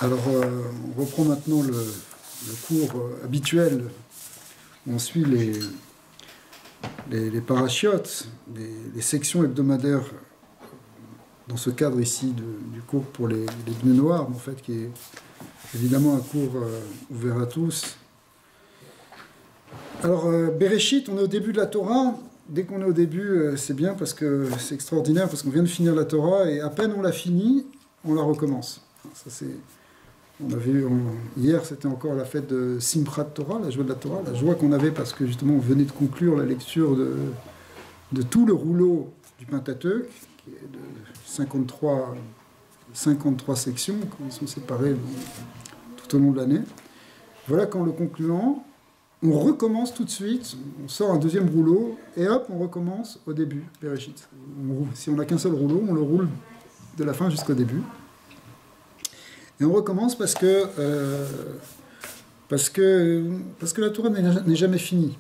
Alors, on reprend maintenant le cours habituel où on suit les parachiotes, les sections hebdomadaires dans ce cadre ici du cours pour les Bnei Noar, en fait, qui est évidemment un cours ouvert à tous. Alors, Bereshit, on est au début de la Torah. Dès qu'on est au début, c'est bien parce que c'est extraordinaire, parce qu'on vient de finir la Torah et à peine on l'a finie, on la recommence. Ça, c'est... On a vu, hier, c'était encore la fête de Simchat Torah, la joie de la Torah, la joie qu'on avait parce que justement on venait de conclure la lecture de tout le rouleau du Pentateuque, qui est de 53 sections, qui sont séparées tout au long de l'année. Voilà qu'en le concluant, on recommence tout de suite, on sort un deuxième rouleau, et hop, on recommence au début, Bereshit. Si on n'a qu'un seul rouleau, on le roule de la fin jusqu'au début. Et on recommence parce que la Torah n'est jamais finie.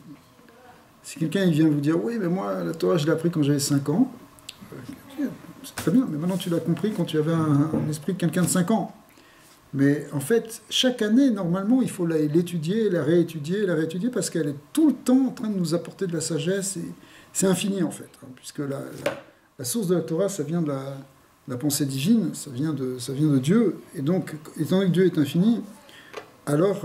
Si quelqu'un vient vous dire « Oui, mais moi, la Torah, je l'ai appris quand j'avais 5 ans. » C'est très bien, mais maintenant tu l'as compris quand tu avais un esprit de quelqu'un de 5 ans. Mais en fait, chaque année, normalement, il faut l'étudier, la réétudier, parce qu'elle est tout le temps en train de nous apporter de la sagesse. Et c'est infini, en fait, hein, puisque la source de la Torah, ça vient de la pensée divine, ça vient de Dieu, et donc, étant donné que Dieu est infini, alors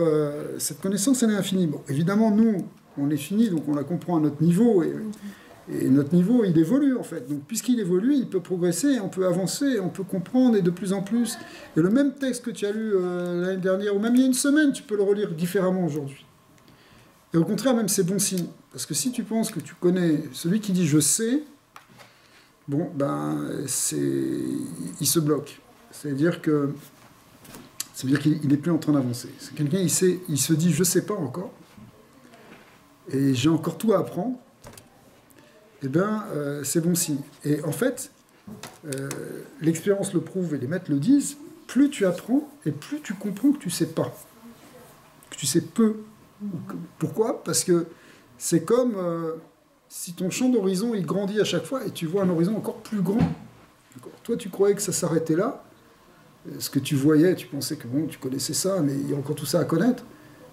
cette connaissance, elle est infinie. Bon, évidemment, nous, on est fini, donc on la comprend à notre niveau, et notre niveau, il évolue, en fait. Donc, puisqu'il évolue, il peut progresser, on peut avancer, on peut comprendre, et de plus en plus. Et le même texte que tu as lu l'année dernière, ou même il y a une semaine, tu peux le relire différemment aujourd'hui. Et au contraire, même, c'est bon signe. Parce que si tu penses que tu connais celui qui dit « je sais », bon, ben, il se bloque. C'est-à-dire qu'il n'est plus en train d'avancer. C'est quelqu'un, il se dit, je ne sais pas encore, et j'ai encore tout à apprendre, et bien, c'est bon signe. Et en fait, l'expérience le prouve, et les maîtres le disent, plus tu apprends, et plus tu comprends que tu ne sais pas, que tu sais peu. Pourquoi ? Parce que c'est comme... si ton champ d'horizon il grandit à chaque fois et tu vois un horizon encore plus grand, toi tu croyais que ça s'arrêtait là, ce que tu voyais, tu pensais que bon, tu connaissais ça, mais il y a encore tout ça à connaître.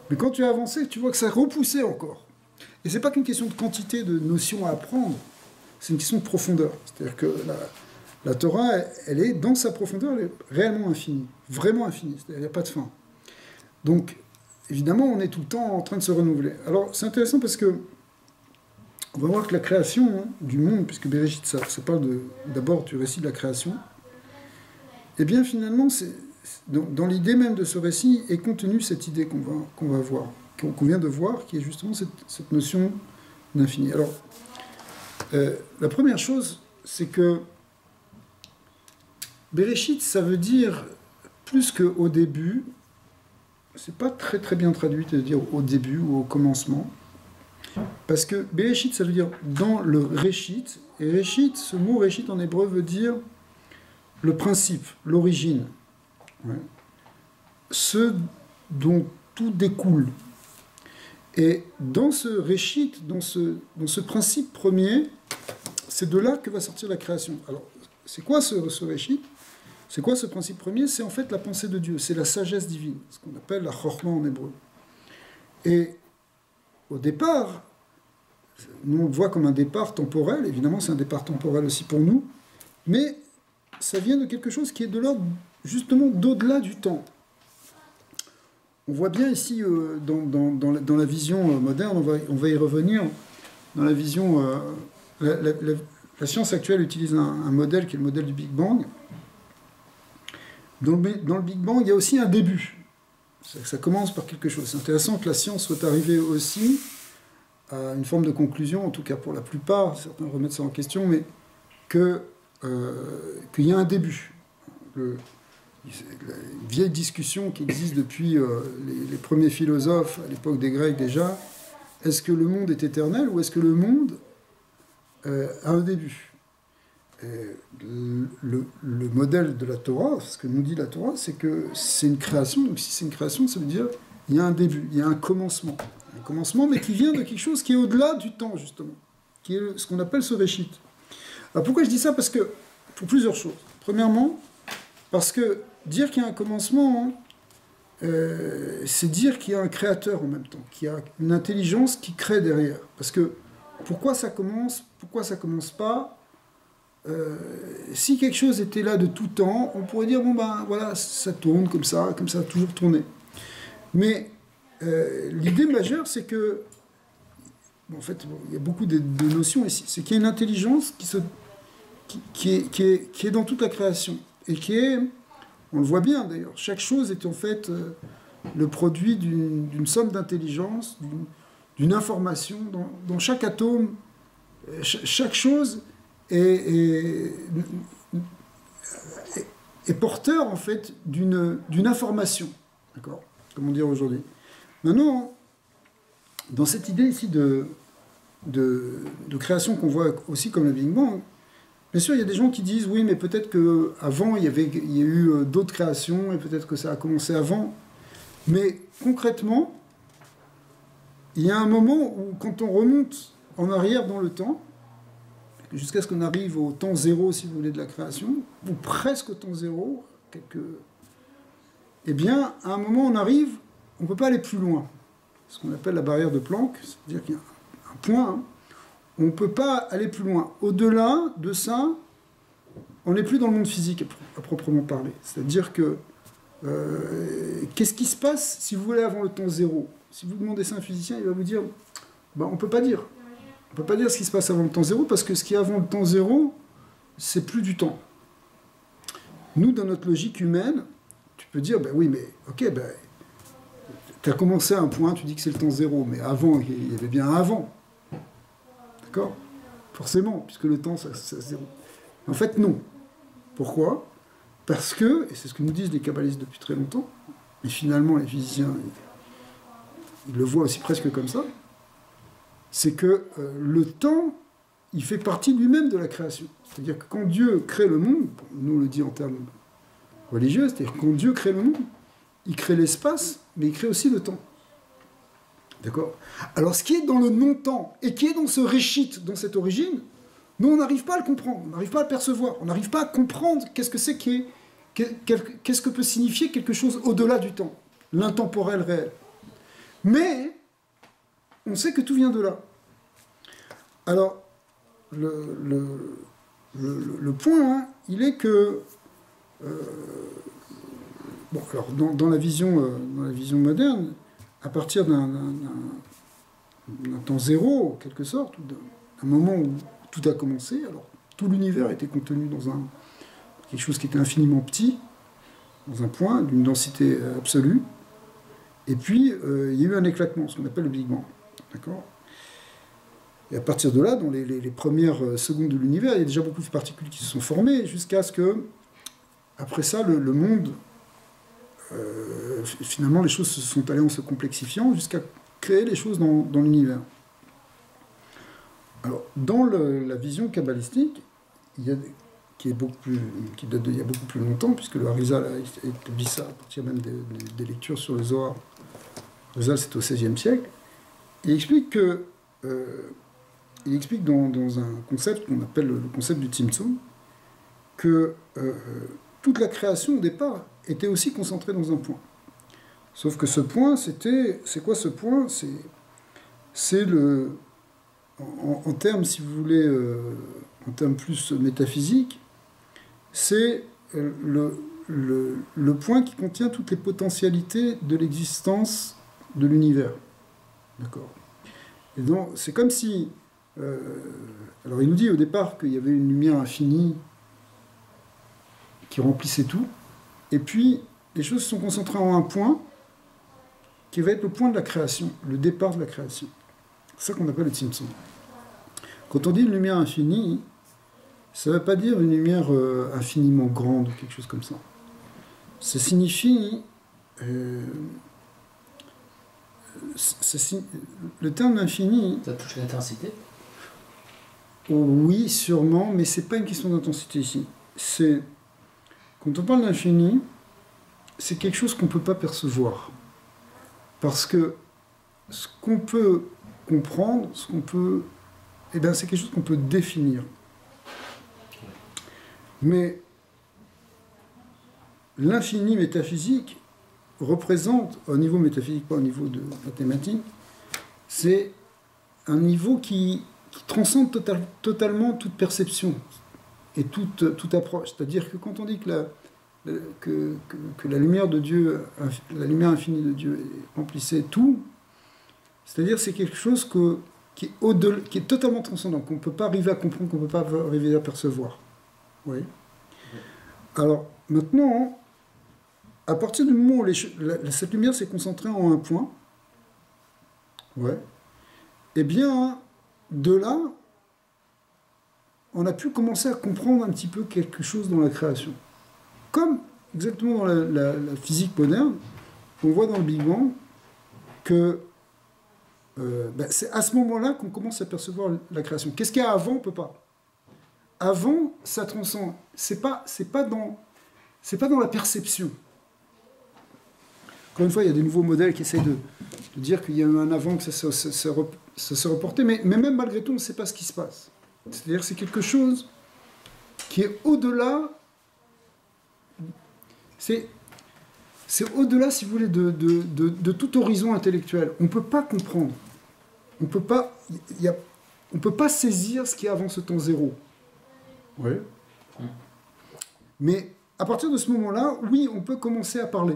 Mais quand tu as avancé, tu vois que ça repoussait encore. Et c'est pas qu'une question de quantité de notions à apprendre, c'est une question de profondeur. C'est-à-dire que la Torah, elle est dans sa profondeur, elle est réellement infinie, vraiment infinie, c'est-à-dire il n'y a pas de fin. Donc, évidemment, on est tout le temps en train de se renouveler. Alors, c'est intéressant parce que on va voir que la création du monde, puisque Bereshit, ça parle d'abord du récit de la création, et bien finalement, dans l'idée même de ce récit est contenue cette idée qu'on va voir, qu'on vient de voir, qui est justement cette notion d'infini. Alors, la première chose, c'est que Bereshit, ça veut dire plus qu'au début, c'est pas très très bien traduit de dire au début ou au commencement. Parce que Bereshit, ça veut dire dans le Réchit, et Réchit, ce mot Réchit en hébreu veut dire le principe, l'origine, ouais. Ce dont tout découle. Et dans ce Réchit, dans ce principe premier, c'est de là que va sortir la création. Alors, c'est quoi ce Réchit ? C'est quoi ce principe premier ? C'est en fait la pensée de Dieu, c'est la sagesse divine, ce qu'on appelle la chorma en hébreu. Et au départ, nous on le voit comme un départ temporel, évidemment c'est un départ temporel aussi pour nous, mais ça vient de quelque chose qui est de l'ordre, justement, d'au-delà du temps. On voit bien ici, dans la vision moderne, on va y revenir, dans la vision... la science actuelle utilise un modèle qui est le modèle du Big Bang. Dans le Big Bang, il y a aussi un début. Ça commence par quelque chose. C'est intéressant que la science soit arrivée aussi à une forme de conclusion, en tout cas pour la plupart, certains remettent ça en question, mais qu'il y a un début. Une vieille discussion qui existe depuis les premiers philosophes, à l'époque des Grecs déjà, est-ce que le monde est éternel ou est-ce que le monde a un début ? Le modèle de la Torah, ce que nous dit la Torah, c'est que c'est une création, donc si c'est une création, ça veut dire qu'il y a un début, il y a un commencement. Un commencement, mais qui vient de quelque chose qui est au-delà du temps, justement, qui est ce qu'on appelle ce Réchit. Alors pourquoi je dis ça ? Parce que, pour plusieurs choses. Premièrement, parce que dire qu'il y a un commencement, c'est dire qu'il y a un créateur en même temps, qu'il y a une intelligence qui crée derrière. Parce que pourquoi ça commence pas si quelque chose était là de tout temps, on pourrait dire, bon ben voilà, ça tourne comme ça a toujours tourné. Mais l'idée majeure, c'est que, bon, en fait, bon, il y a beaucoup de notions ici, c'est qu'il y a une intelligence qui est dans toute la création, et qui est, on le voit bien d'ailleurs, chaque chose est en fait le produit d'une somme d'intelligence, d'une information, dans chaque atome, chaque chose est porteur en fait d'une information, d'accord, comment dire aujourd'hui. Maintenant, dans cette idée ici de création qu'on voit aussi comme le Big Bang, bien sûr il y a des gens qui disent oui mais peut-être qu'avant il y a eu d'autres créations et peut-être que ça a commencé avant, mais concrètement il y a un moment où quand on remonte en arrière dans le temps, jusqu'à ce qu'on arrive au temps zéro, si vous voulez, de la création, ou presque au temps zéro, eh bien, à un moment, on ne peut pas aller plus loin. Ce qu'on appelle la barrière de Planck, c'est-à-dire qu'il y a un point, hein, on ne peut pas aller plus loin. Au-delà de ça, on n'est plus dans le monde physique à proprement parler. C'est-à-dire que, qu'est-ce qui se passe, si vous voulez, avant le temps zéro? Si vous demandez ça à un physicien, il va vous dire, on ne peut pas dire. On ne peut pas dire ce qui se passe avant le temps zéro, parce que ce qui est avant le temps zéro, c'est plus du temps. Nous, dans notre logique humaine, tu peux dire, ben oui, mais ok, ben, tu as commencé à un point, tu dis que c'est le temps zéro, mais avant, il y avait bien un avant. D'accord? Forcément, puisque le temps, ça zéro. En fait, non. Pourquoi? Parce que, et c'est ce que nous disent les kabbalistes depuis très longtemps, et finalement les physiciens, ils le voient aussi presque comme ça, c'est que le temps, il fait partie lui-même de la création. C'est-à-dire que quand Dieu crée le monde, nous on le dit en termes religieux, c'est-à-dire que quand Dieu crée le monde, il crée l'espace, mais il crée aussi le temps. D'accord? Alors ce qui est dans le non-temps, et qui est dans ce réchit, dans cette origine, nous on n'arrive pas à le comprendre, on n'arrive pas à le percevoir, on n'arrive pas à comprendre qu'est-ce que c'est qu'est-ce que peut signifier quelque chose au-delà du temps, l'intemporel réel. Mais on sait que tout vient de là. Alors, le point, hein, il est que... bon, alors, dans la vision moderne, à partir d'un temps zéro, en quelque sorte, ou d'un moment où tout a commencé, alors tout l'univers était contenu dans quelque chose qui était infiniment petit, dans un point, d'une densité absolue, et puis il y a eu un éclatement, ce qu'on appelle le Big Bang. D'accord? Et à partir de là, dans les premières secondes de l'univers, il y a déjà beaucoup de particules qui se sont formées, jusqu'à ce que, après ça, le monde, finalement, les choses se sont allées en se complexifiant, jusqu'à créer les choses dans l'univers. Alors, dans la vision kabbalistique, qui date d'il y a beaucoup plus longtemps, puisque le Harizal a établi ça à partir même des lectures sur le Zohar. Le Harizal, c'est au XVIe siècle. Il explique dans un concept qu'on appelle le concept du Tzimtzum, que toute la création au départ était aussi concentrée dans un point. Sauf que ce point, c'est quoi ce point? C'est en termes, si vous voulez, en termes plus métaphysiques, c'est le point qui contient toutes les potentialités de l'existence de l'univers. D'accord? Et donc, c'est comme si... alors, il nous dit au départ qu'il y avait une lumière infinie qui remplissait tout, et puis les choses se sont concentrées en un point qui va être le point de la création, le départ de la création. C'est ça qu'on appelle le Tzimtzum. Quand on dit une lumière infinie, ça ne veut pas dire une lumière infiniment grande ou quelque chose comme ça. Ça signifie... le terme d'infini... Ça touche l'intensité? Oui, sûrement, mais c'est pas une question d'intensité ici. Quand on parle d'infini, c'est quelque chose qu'on ne peut pas percevoir. Parce que ce qu'on peut comprendre, eh bien, c'est quelque chose qu'on peut définir. Mais l'infini métaphysique représente, au niveau métaphysique, pas au niveau de mathématiques, c'est un niveau qui transcende totalement toute perception et toute approche. C'est-à-dire que quand on dit que la lumière de Dieu, la lumière infinie de Dieu remplissait tout, c'est-à-dire c'est quelque chose qui est totalement transcendant, qu'on ne peut pas arriver à comprendre, qu'on ne peut pas arriver à percevoir. Oui. Alors, maintenant, à partir du moment où cette lumière s'est concentrée en un point, ouais, eh bien, de là, on a pu commencer à comprendre un petit peu quelque chose dans la création. Comme exactement dans la physique moderne, on voit dans le Big Bang que c'est à ce moment-là qu'on commence à percevoir la création. Qu'est-ce qu'il y a avant? On ne peut pas. Avant, ça transcende. C'est pas dans la perception. Encore une fois, il y a des nouveaux modèles qui essayent de dire qu'il y a eu un avant, que ça s'est reporté, mais même malgré tout, on ne sait pas ce qui se passe. C'est-à-dire que c'est quelque chose qui est au-delà. C'est au-delà, si vous voulez, de tout horizon intellectuel. On ne peut pas comprendre. On ne peut pas saisir ce qui est avant ce temps zéro. Oui. Mais à partir de ce moment-là, oui, on peut commencer à parler.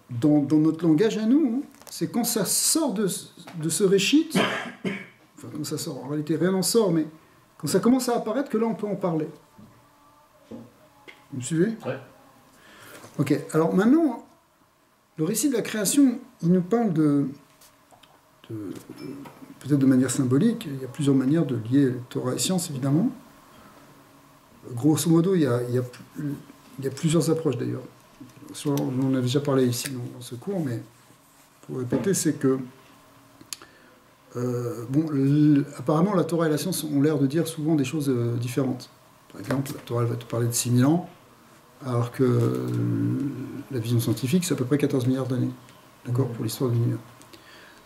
Dans notre langage à nous, c'est quand ça sort de ce réchit, enfin quand ça sort, en réalité rien n'en sort, mais quand ça commence à apparaître, que là on peut en parler. Vous me suivez? Oui. Ok, alors maintenant, le récit de la création, il nous parle peut-être de manière symbolique, il y a plusieurs manières de lier Torah et science, évidemment. Grosso modo, il y a plusieurs approches d'ailleurs. On en a déjà parlé ici dans ce cours, mais pour répéter, c'est que apparemment la Torah et la science ont l'air de dire souvent des choses différentes. Par exemple, la Torah elle va te parler de 6000 ans, alors que la vision scientifique, c'est à peu près 14 milliards d'années, d'accord, pour l'histoire de l'univers.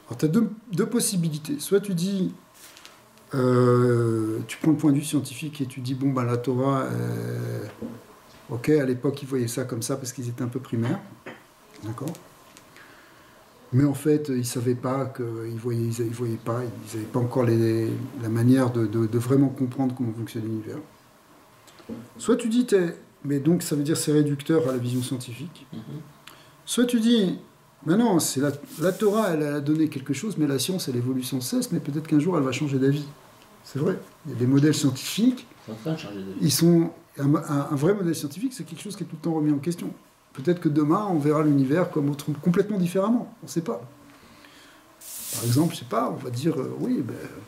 Alors tu as deux possibilités. Soit tu dis, tu prends le point de vue scientifique et tu dis, bon, la Torah... ok, à l'époque, ils voyaient ça comme ça parce qu'ils étaient un peu primaires. D'accord. Mais en fait, ils ne savaient pas qu'ils voyaient pas, ils n'avaient pas encore la manière de vraiment comprendre comment fonctionne l'univers. Soit tu dis, mais donc ça veut dire c'est réducteur à la vision scientifique. Soit tu dis, mais non, c'est la Torah, elle a donné quelque chose, mais la science, elle évolue sans cesse, mais peut-être qu'un jour, elle va changer d'avis. C'est vrai. Il y a des modèles scientifiques. Ils sont... Un vrai modèle scientifique, c'est quelque chose qui est tout le temps remis en question. Peut-être que demain, on verra l'univers complètement différemment. On ne sait pas. Par exemple, je sais pas, on va dire,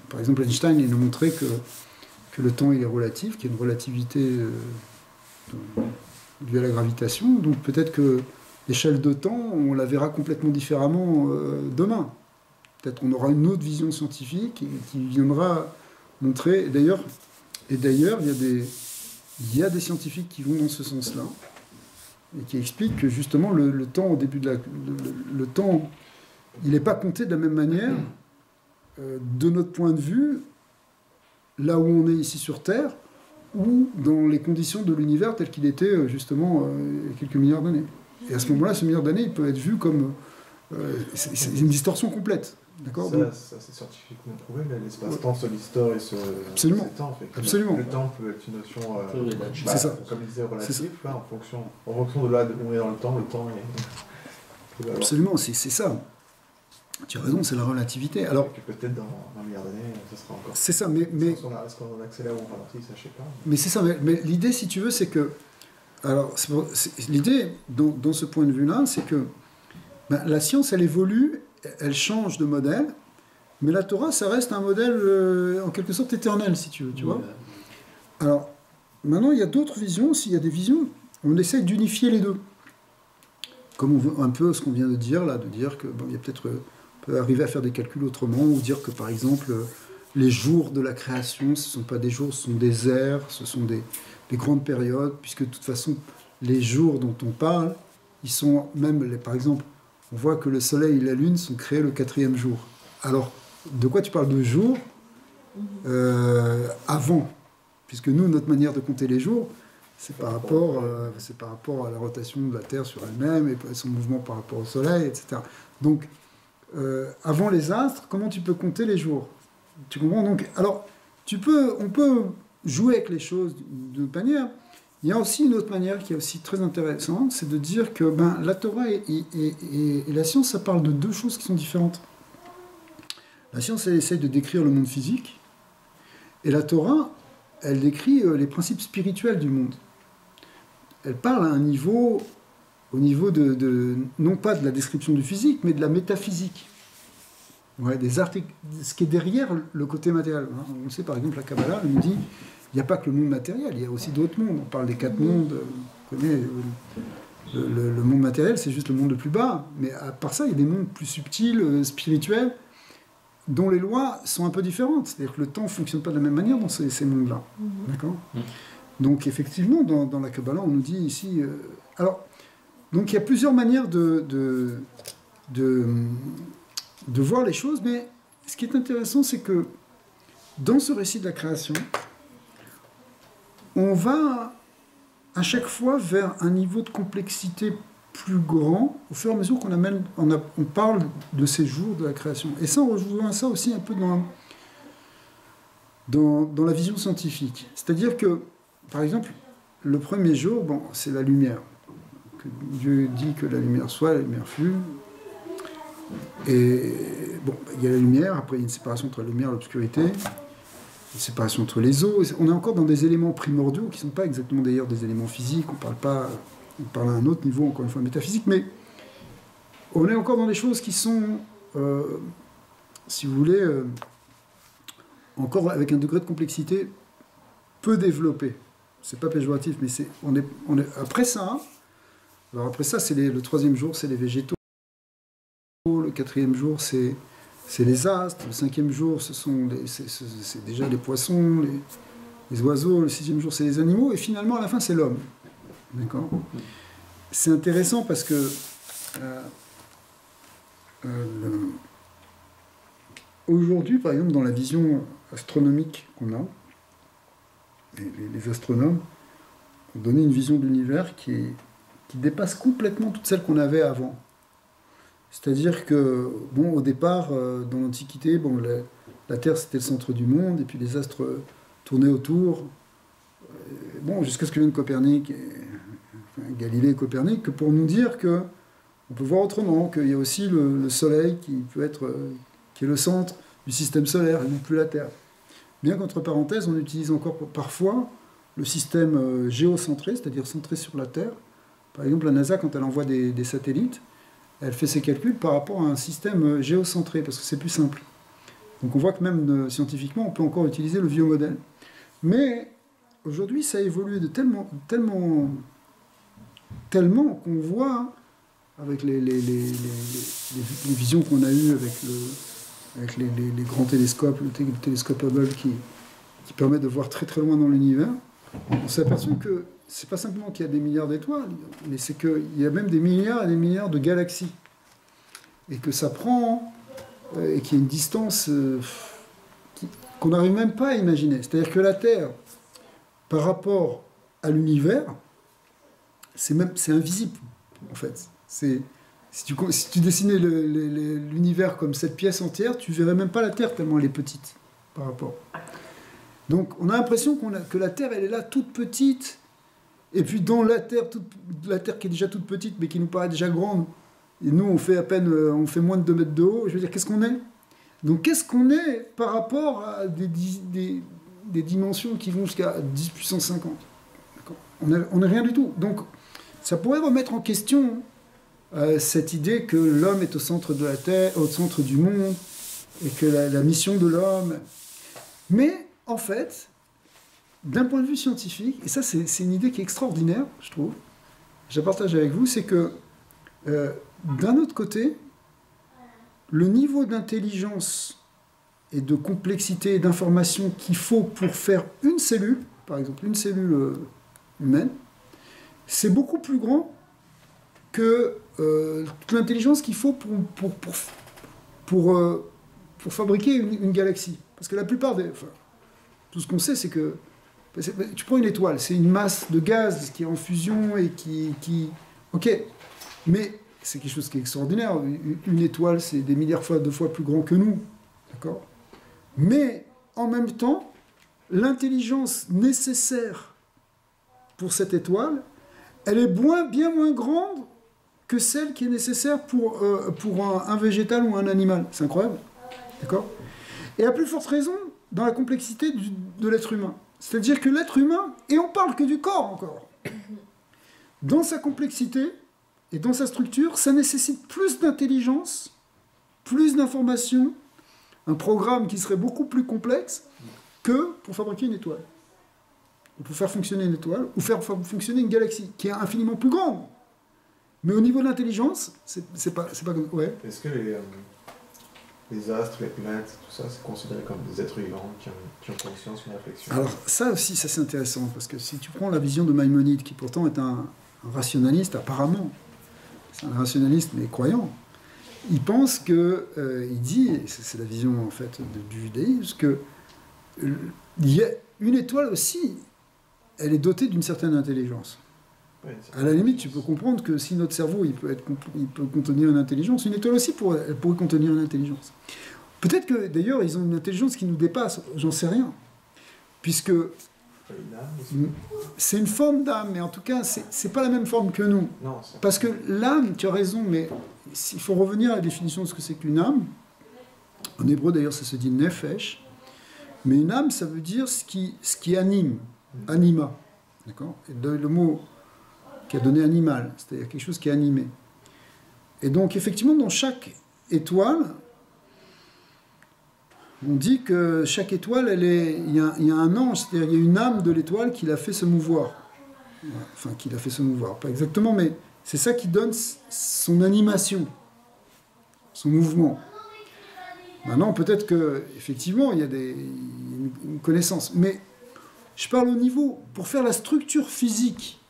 par exemple, Einstein, il nous montrait que le temps, il est relatif, qu'il y a une relativité due à la gravitation. Donc peut-être que l'échelle de temps, on la verra complètement différemment demain. Peut-être qu'on aura une autre vision scientifique qui viendra montrer... Et d'ailleurs, il y a des scientifiques qui vont dans ce sens-là et qui expliquent que justement le temps au début le temps, il n'est pas compté de la même manière de notre point de vue, là où on est ici sur Terre, ou dans les conditions de l'univers tel qu'il était justement il y a quelques milliards d'années. Et à ce moment-là, ce milliard d'années, il peut être vu comme... c'est une distorsion complète. D'accord. Ça c'est scientifiquement prouvé, mais l'espace-temps se distord et se... Absolument. Temps, en fait. Absolument. Le temps peut être une notion, c'est ça. comme il disait, relative, en fonction de là où on est dans le temps est... Absolument, c'est ça. Tu as raison, c'est la relativité. Alors, peut-être dans 1 milliard d'années, ça sera encore... C'est ça, mais... Est-ce qu'on en accélère ou on ralentit, ça je sais pas. Mais c'est ça, mais l'idée, si tu veux, c'est que... Alors, l'idée, dans ce point de vue-là, c'est que la science, elle évolue, elle change de modèle, mais la Torah, ça reste un modèle en quelque sorte éternel, si tu veux, tu vois. Alors, maintenant, il y a d'autres visions. S'il y a des visions, on essaie d'unifier les deux. Comme un peu ce qu'on vient de dire, là, de dire que il y a peut-être... on peut arriver à faire des calculs autrement, ou dire que, par exemple, les jours de la création, ce ne sont pas des jours, ce sont des ères, ce sont des grandes périodes, puisque de toute façon, les jours dont on parle, ils sont même, par exemple, on voit que le soleil et la lune sont créés le 4e jour. Alors, de quoi tu parles de jours avant? Puisque nous, notre manière de compter les jours, c'est par rapport à la rotation de la Terre sur elle-même et son mouvement par rapport au Soleil, etc. Donc, avant les astres, comment tu peux compter les jours? Tu comprends? Donc, alors, on peut jouer avec les choses d'une manière. Il y a aussi une autre manière qui est aussi très intéressante, c'est de dire que la Torah et la science, ça parle de deux choses qui sont différentes. La science, elle essaie de décrire le monde physique, et la Torah, elle décrit les principes spirituels du monde. Elle parle à un niveau, au niveau non pas de la description du physique, mais de la métaphysique. Ouais, ce qui est derrière le côté matériel. On sait par exemple, la Kabbalah nous dit il n'y a pas que le monde matériel, il y a aussi d'autres mondes. On parle des 4 mondes. Vous connaissez, le monde matériel, c'est juste le monde le plus bas. Mais à part ça, il y a des mondes plus subtils, spirituels, dont les lois sont un peu différentes. C'est-à-dire que le temps ne fonctionne pas de la même manière dans ces mondes-là. D'accord ? Donc effectivement, dans la Kabbalah, on nous dit ici... donc il y a plusieurs manières de voir les choses, mais ce qui est intéressant, c'est que dans ce récit de la création, on va à chaque fois vers un niveau de complexité plus grand au fur et à mesure qu'on parle de ces jours de la création. Et ça, on rejoint ça aussi un peu dans la vision scientifique. C'est-à-dire que, par exemple, le premier jour, c'est la lumière. Que Dieu dit que la lumière soit, la lumière fut. Et il y a la lumière, après il y a une séparation entre la lumière et l'obscurité, une séparation entre les eaux. On est encore dans des éléments primordiaux qui ne sont pas exactement d'ailleurs des éléments physiques, on parle à un autre niveau, encore une fois métaphysique, mais on est encore dans des choses qui sont, si vous voulez, encore avec un degré de complexité peu développé. C'est pas péjoratif, mais on est après ça. Alors après ça, le troisième jour, c'est les végétaux. Le quatrième jour, c'est les astres. Le cinquième jour, c'est déjà les poissons, les oiseaux. Le sixième jour, c'est les animaux. Et finalement, à la fin, c'est l'homme. D'accord ? C'est intéressant parce que aujourd'hui, par exemple, dans la vision astronomique qu'on a, les astronomes ont donné une vision de l'univers qui dépasse complètement toute celle qu'on avait avant. C'est-à-dire que, au départ, dans l'Antiquité, la Terre c'était le centre du monde, et puis les astres tournaient autour. Jusqu'à ce que vienne Copernic, Galilée et Copernic, pour nous dire que on peut voir autrement, qu'il y a aussi le Soleil qui est le centre du système solaire, et non plus la Terre. Bien qu'entre parenthèses, on utilise encore parfois le système géocentré, c'est-à-dire centré sur la Terre. Par exemple, la NASA, quand elle envoie des satellites, elle fait ses calculs par rapport à un système géocentré, parce que c'est plus simple. Donc on voit que même scientifiquement, on peut encore utiliser le vieux modèle. Mais aujourd'hui, ça a évolué de tellement qu'on voit, avec les visions qu'on a eues avec les grands télescopes, le télescope Hubble qui permet de voir très très loin dans l'univers, on s'aperçoit que c'est pas simplement qu'il y a des milliards d'étoiles, mais c'est qu'il y a même des milliards et des milliards de galaxies. Et que ça prend, et qu'il y a une distance qu'on n'arrive même pas à imaginer. C'est-à-dire que la Terre, par rapport à l'univers, c'est invisible, en fait. Si tu dessinais l'univers comme cette pièce entière, tu verrais même pas la Terre tellement elle est petite par rapport. Donc on a l'impression que la Terre, elle est là toute petite. Et puis dans la Terre qui est déjà toute petite, mais qui nous paraît déjà grande, et nous on fait moins de 2 mètres de haut, je veux dire, qu'est-ce qu'on est? Donc qu'est-ce qu'on est par rapport à des dimensions qui vont jusqu'à 10 puissance 50? On n'est rien du tout. Donc ça pourrait remettre en question cette idée que l'homme est au centre de la Terre, au centre du monde, et que la mission de l'homme... Mais en fait... D'un point de vue scientifique, et ça c'est une idée qui est extraordinaire, je trouve, je la partage avec vous, c'est que d'un autre côté, le niveau d'intelligence et de complexité et d'information qu'il faut pour faire une cellule, par exemple une cellule humaine, c'est beaucoup plus grand que toute l'intelligence qu'il faut pour fabriquer une galaxie. Parce que la plupart tout ce qu'on sait, c'est que Tu prends une étoile, c'est une masse de gaz qui est en fusion et qui... Ok, mais c'est quelque chose qui est extraordinaire. Une étoile, c'est des milliards de fois plus grand que nous. D'accord? Mais, en même temps, l'intelligence nécessaire pour cette étoile, elle est bien moins grande que celle qui est nécessaire pour un végétal ou un animal. C'est incroyable. D'accord? Et à plus forte raison, dans la complexité de l'être humain. C'est-à-dire que l'être humain, et on parle que du corps encore, dans sa complexité et dans sa structure, ça nécessite plus d'intelligence, plus d'informations, un programme qui serait beaucoup plus complexe que pour fabriquer une étoile. Ou pour faire fonctionner une étoile, ou faire fonctionner une galaxie, qui est infiniment plus grande. Mais au niveau de l'intelligence, c'est pas comme... Ouais. Est-ce que les astres, les planètes, tout ça, c'est considéré comme des êtres vivants qui ont conscience, une réflexion? Alors ça aussi, ça c'est intéressant, parce que si tu prends la vision de Maïmonide, qui pourtant est un rationaliste apparemment, c'est un rationaliste mais croyant, il pense que, il dit, et c'est la vision en fait du judaïsme, que une étoile aussi, elle est dotée d'une certaine intelligence. Oui, À la limite, tu peux comprendre que si notre cerveau il peut contenir une intelligence, une étoile aussi elle pourrait contenir une intelligence. Peut-être que d'ailleurs ils ont une intelligence qui nous dépasse, j'en sais rien, puisque c'est une forme d'âme, mais en tout cas c'est pas la même forme que nous. Non, Parce que l'âme, tu as raison, mais il faut revenir à la définition de ce que c'est qu'une âme. En hébreu d'ailleurs ça se dit nefesh, mais une âme ça veut dire ce qui anime, anima, d'accord? Et le mot qui a donné animal, c'est-à-dire quelque chose qui est animé. Et donc, effectivement, dans chaque étoile, on dit que chaque étoile, il y a un ange, c'est-à-dire il y a une âme de l'étoile qui l'a fait se mouvoir. Enfin, qui l'a fait se mouvoir, pas exactement, mais c'est ça qui donne son animation, son mouvement. Maintenant, peut-être qu'effectivement, il y a une connaissance. Mais je parle au niveau, pour faire la structure physique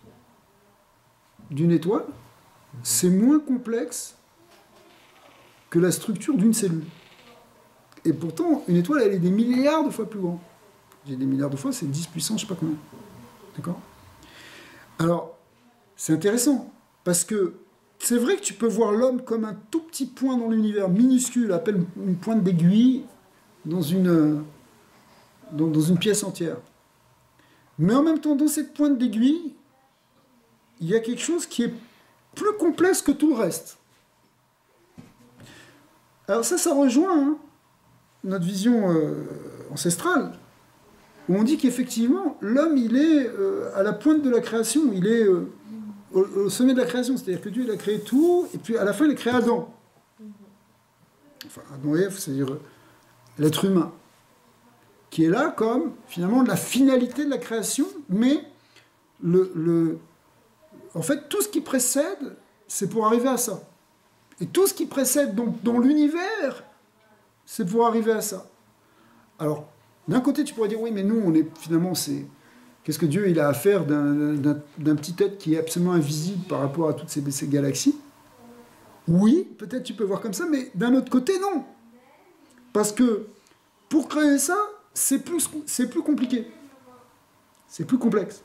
d'une étoile, c'est moins complexe que la structure d'une cellule. Et pourtant, une étoile, elle est des milliards de fois plus grande. J'ai des milliards de fois, c'est 10 puissance, je sais pas combien. D'accord? Alors, c'est intéressant, parce que c'est vrai que tu peux voir l'homme comme un tout petit point dans l'univers, minuscule, appelle une pointe d'aiguille dans une pièce entière. Mais en même temps, dans cette pointe d'aiguille, il y a quelque chose qui est plus complexe que tout le reste. Alors ça rejoint notre vision ancestrale, où on dit qu'effectivement, l'homme, il est à la pointe de la création, il est au sommet de la création, c'est-à-dire que Dieu, il a créé tout, et puis à la fin, il a créé Adam. Enfin, Adam et Ève, c'est-à-dire l'être humain, qui est là comme, finalement, la finalité de la création, mais en fait, tout ce qui précède, c'est pour arriver à ça. Et tout ce qui précède dans l'univers, c'est pour arriver à ça. Alors, d'un côté, tu pourrais dire, oui, mais nous, qu'est-ce que Dieu il a à faire d'un petit être qui est absolument invisible par rapport à toutes ces galaxies? Oui, peut-être tu peux voir comme ça, mais d'un autre côté, non. Parce que pour créer ça, c'est plus compliqué. C'est plus complexe.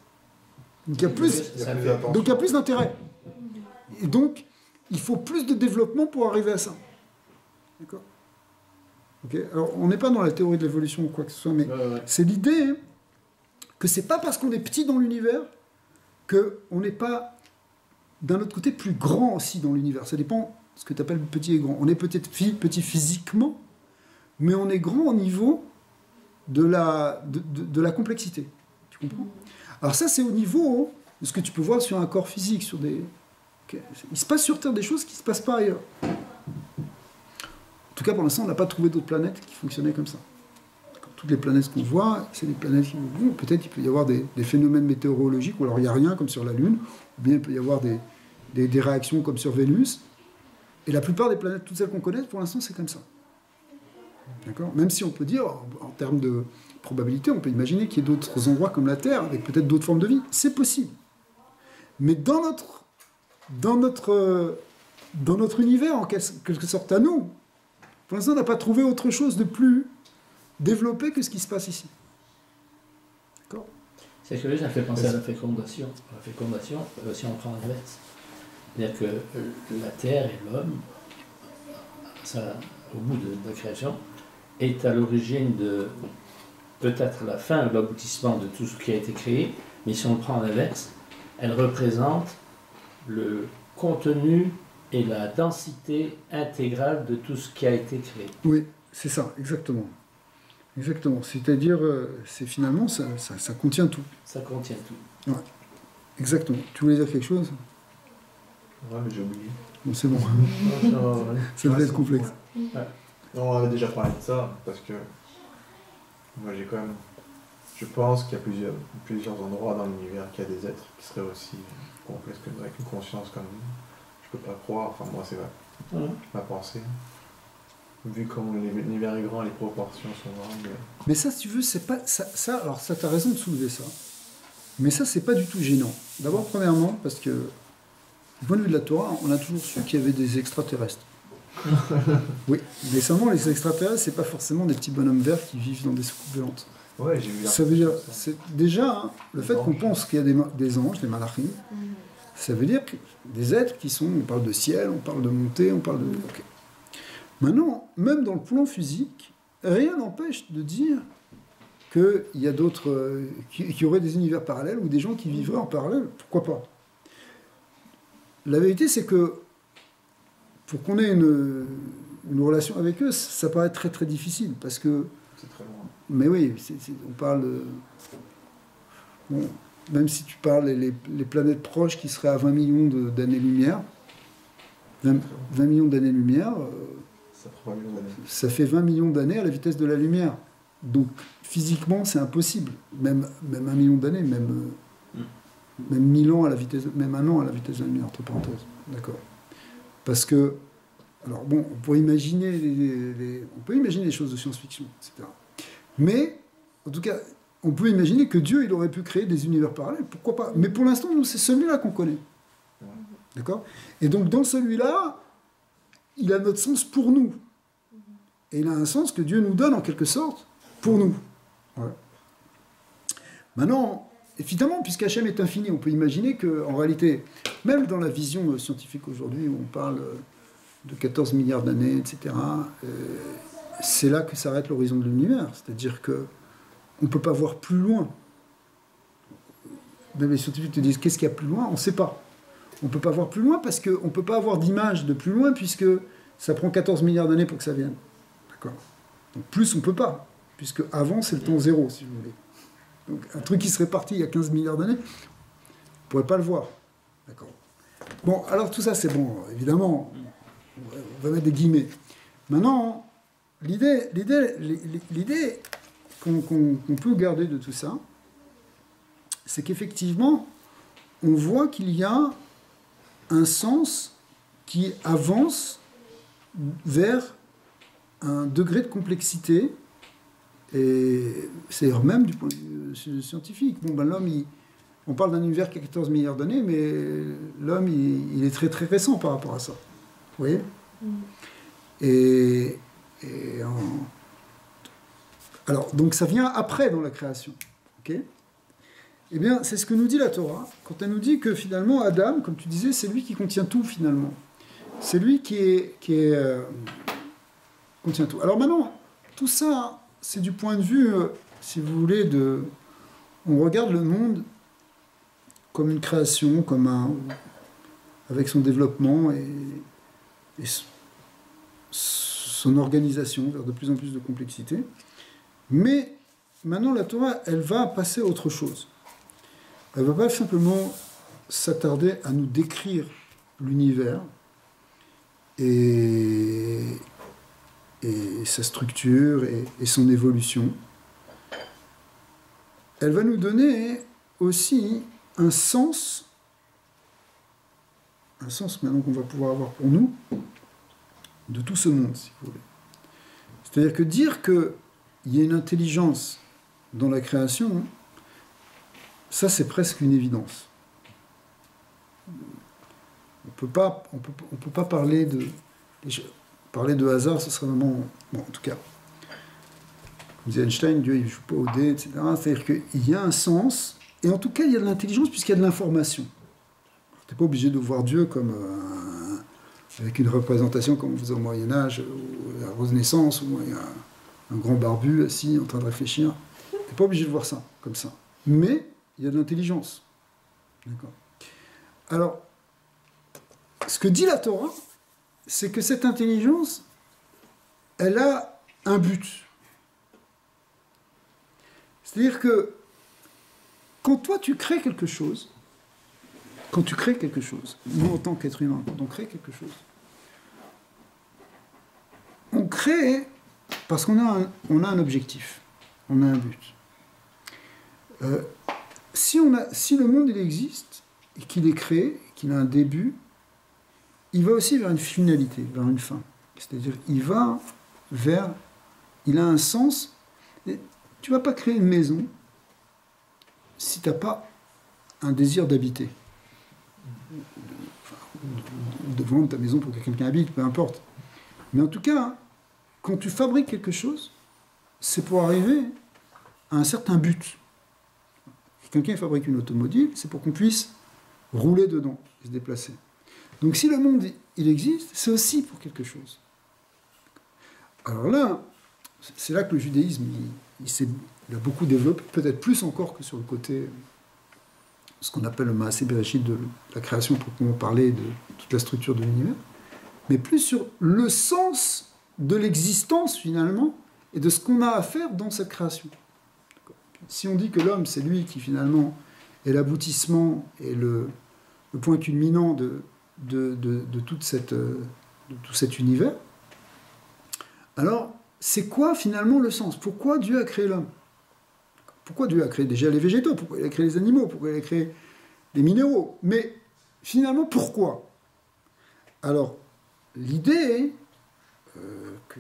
Donc il y a plus d'intérêt. Et donc, il faut plus de développement pour arriver à ça. D'accord? Okay. Alors, on n'est pas dans la théorie de l'évolution ou quoi que ce soit, mais c'est l'idée que c'est pas parce qu'on est petit dans l'univers qu'on n'est pas, d'un autre côté, plus grand aussi dans l'univers. Ça dépend de ce que tu appelles petit et grand. On est peut-être petit physiquement, mais on est grand au niveau de la complexité. Tu comprends? Alors ça, c'est au niveau de ce que tu peux voir sur un corps physique, sur des... Okay. Il se passe sur Terre des choses qui ne se passent pas ailleurs. En tout cas, pour l'instant, on n'a pas trouvé d'autres planètes qui fonctionnaient comme ça. Toutes les planètes qu'on voit, c'est des planètes qui vont... Peut-être qu'il peut y avoir des phénomènes météorologiques, ou alors il n'y a rien, comme sur la Lune, ou bien il peut y avoir des réactions comme sur Vénus. Et la plupart des planètes, toutes celles qu'on connaît, pour l'instant, c'est comme ça. D'accord? Même si on peut dire, en termes de probabilité, on peut imaginer qu'il y ait d'autres endroits comme la Terre, avec peut-être d'autres formes de vie. C'est possible. Mais dans notre univers, en quelque sorte à nous, pour l'instant, on n'a pas trouvé autre chose de plus développé que ce qui se passe ici. D'accord? C'est curieux, ça me fait penser à la fécondation. La fécondation, si on prend l'inverse, c'est-à-dire que la Terre et l'homme, au bout de la création, est à l'origine de peut-être la fin ou l'aboutissement de tout ce qui a été créé, mais si on le prend à l'inverse, elle représente le contenu et la densité intégrale de tout ce qui a été créé. Oui, c'est ça, exactement. Exactement. C'est-à-dire, c'est finalement, ça contient tout. Ça contient tout. Ouais, exactement. Tu voulais dire quelque chose? Ouais, mais j'ai oublié. Bon, c'est bon. Ça devait être complexe. Ouais. Non, on avait déjà parlé de ça, parce que moi j'ai quand même... Je pense qu'il y a plusieurs endroits dans l'univers qu'il y a des êtres qui seraient aussi complexes que nous, avec une conscience comme nous. Je peux pas croire, enfin moi c'est ma pensée. Vu comment l'univers est grand, les proportions sont grandes. Mais ça, si tu veux, c'est pas... alors ça, t'as raison de soulever ça. Mais ça, c'est pas du tout gênant. D'abord, premièrement, parce que, du point de vue de la Torah, on a toujours su qu'il y avait des extraterrestres. Oui, mais seulement les extraterrestres, c'est pas forcément des petits bonhommes verts qui vivent dans des soucoupes volantes. Ouais, j'ai vu ça veut dire, c'est déjà, hein, le fait qu'on pense qu'il y a des anges, des malachim, ça veut dire que des êtres qui sont, on parle de ciel, on parle de montée, on parle de... Okay. Maintenant, même dans le plan physique, rien n'empêche de dire qu'il y a d'autres, qu'il y aurait des univers parallèles ou des gens qui vivraient en parallèle, pourquoi pas. La vérité, c'est que pour qu'on ait une relation avec eux, ça paraît très très difficile, parce que... C'est très loin. Mais oui, on parle... Bon, même si tu parles les planètes proches qui seraient à 20 millions d'années-lumière, 20 millions d'années-lumière, ça fait 20 millions d'années à la vitesse de la lumière. Donc, physiquement, c'est impossible. Même 1 million d'années, même 1000 ans à la vitesse... Même 1 an à la vitesse de la lumière, entre parenthèses. D'accord. Parce que... Alors bon, on peut imaginer les choses de science-fiction, etc. Mais, en tout cas, on peut imaginer que Dieu, il aurait pu créer des univers parallèles, pourquoi pas. Mais pour l'instant, nous, c'est celui-là qu'on connaît. D'accord? Et donc, dans celui-là, il a notre sens pour nous. Et il a un sens que Dieu nous donne, en quelque sorte, pour nous. Voilà. Maintenant, évidemment, puisqu'Hachem est infini, on peut imaginer qu'en réalité, même dans la vision scientifique aujourd'hui, où on parle de 14 milliards d'années, etc., c'est là que s'arrête l'horizon de l'univers. C'est-à-dire qu'on ne peut pas voir plus loin. Même les scientifiques te disent, qu'est-ce qu'il y a plus loin? On ne sait pas. On ne peut pas voir plus loin parce qu'on ne peut pas avoir d'image de plus loin puisque ça prend 14 milliards d'années pour que ça vienne. D'accord? Donc plus, on ne peut pas. Puisque avant, c'est le temps zéro, si vous voulez. Donc un truc qui serait parti il y a 15 milliards d'années, on ne pourrait pas le voir. D'accord? Bon, alors tout ça, c'est bon. Évidemment, on va mettre des guillemets. Maintenant, l'idée qu'on peut garder de tout ça, c'est qu'effectivement, on voit qu'il y a un sens qui avance vers un degré de complexité, et c'est même du point de vue scientifique. Bon, ben, l'homme, on parle d'un univers qui a 14 milliards d'années, mais l'homme, il est très très récent par rapport à ça. Vous voyez? Alors, donc ça vient après dans la création. Ok? Eh bien, c'est ce que nous dit la Torah, quand elle nous dit que finalement, Adam, comme tu disais, c'est lui qui contient tout finalement. C'est lui qui contient tout. Alors maintenant, tout ça, c'est du point de vue, si vous voulez, on regarde le monde comme une création, avec son développement et son organisation vers de plus en plus de complexité. Mais maintenant, la Torah, elle va passer à autre chose. Elle ne va pas simplement s'attarder à nous décrire l'univers et sa structure et son évolution. Elle va nous donner aussi un sens maintenant qu'on va pouvoir avoir pour nous, de tout ce monde, si vous voulez. C'est-à-dire que dire qu'il y a une intelligence dans la création, ça c'est presque une évidence. On peut pas parler de hasard, ce serait vraiment... Bon, en tout cas, comme disait Einstein, Dieu il ne joue pas au dé, etc. C'est-à-dire qu'il y a un sens Et en tout cas, il y a de l'intelligence puisqu'il y a de l'information. Tu n'es pas obligé de voir Dieu comme avec une représentation comme on faisait au Moyen-Âge, ou à la Renaissance, où il y a un grand barbu assis en train de réfléchir. Tu n'es pas obligé de voir ça comme ça. Mais il y a de l'intelligence. D'accord. Alors, ce que dit la Torah, c'est que cette intelligence, elle a un but. C'est-à-dire que quand toi tu crées quelque chose, nous en tant qu'être humain, quand on crée quelque chose, on crée parce qu'on a un objectif, on a un but. Si le monde il existe, et qu'il est créé, qu'il a un début, il va aussi vers une finalité, vers une fin. C'est-à-dire, il a un sens. Et tu ne vas pas créer une maison si tu n'as pas un désir d'habiter. De vendre ta maison pour que quelqu'un habite, peu importe. Mais en tout cas, quand tu fabriques quelque chose, c'est pour arriver à un certain but. Si quelqu'un fabrique une automobile, c'est pour qu'on puisse rouler dedans et se déplacer. Donc si le monde, il existe, c'est aussi pour quelque chose. Alors là, c'est là que le judaïsme, il a beaucoup développé, peut-être plus encore que sur le côté, ce qu'on appelle le Maaseh Bereshit, de la création proprement parler, de toute la structure de l'univers, mais plus sur le sens de l'existence finalement, et de ce qu'on a à faire dans cette création. Si on dit que l'homme, c'est lui qui finalement est l'aboutissement et le point culminant de tout cet univers, alors c'est quoi finalement le sens? Pourquoi Dieu a créé l'homme? Pourquoi Dieu a créé déjà les végétaux? Pourquoi il a créé les animaux? Pourquoi il a créé les minéraux? Mais finalement, pourquoi? Alors, l'idée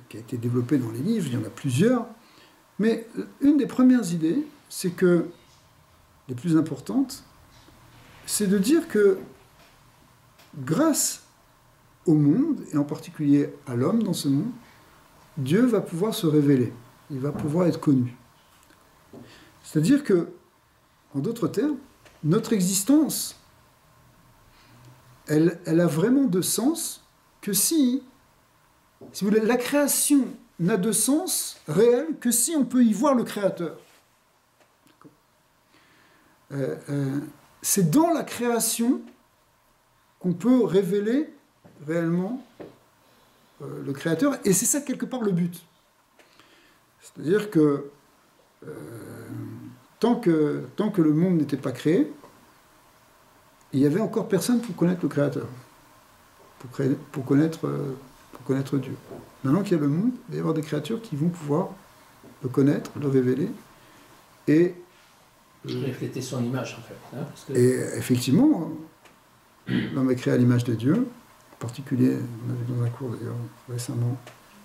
qui a été développée dans les livres, il y en a plusieurs, mais une des premières idées, c'est que, les plus importantes, c'est de dire que grâce au monde, et en particulier à l'homme dans ce monde, Dieu va pouvoir se révéler, il va pouvoir être connu. C'est-à-dire que, en d'autres termes, notre existence, elle a vraiment de sens que si vous voulez, la création n'a de sens réel que si on peut y voir le Créateur. C'est dans la création qu'on peut révéler réellement le Créateur, et c'est ça quelque part le but. C'est-à-dire que tant que le monde n'était pas créé, il n'y avait encore personne pour connaître le Créateur, pour connaître Dieu. Maintenant qu'il y a le monde, il va y avoir des créatures qui vont pouvoir le connaître, le révéler, et refléter son image en fait. Hein, parce que... Et effectivement, l'homme est créé à l'image de Dieu. En particulier, on a vu dans un cours d'ailleurs récemment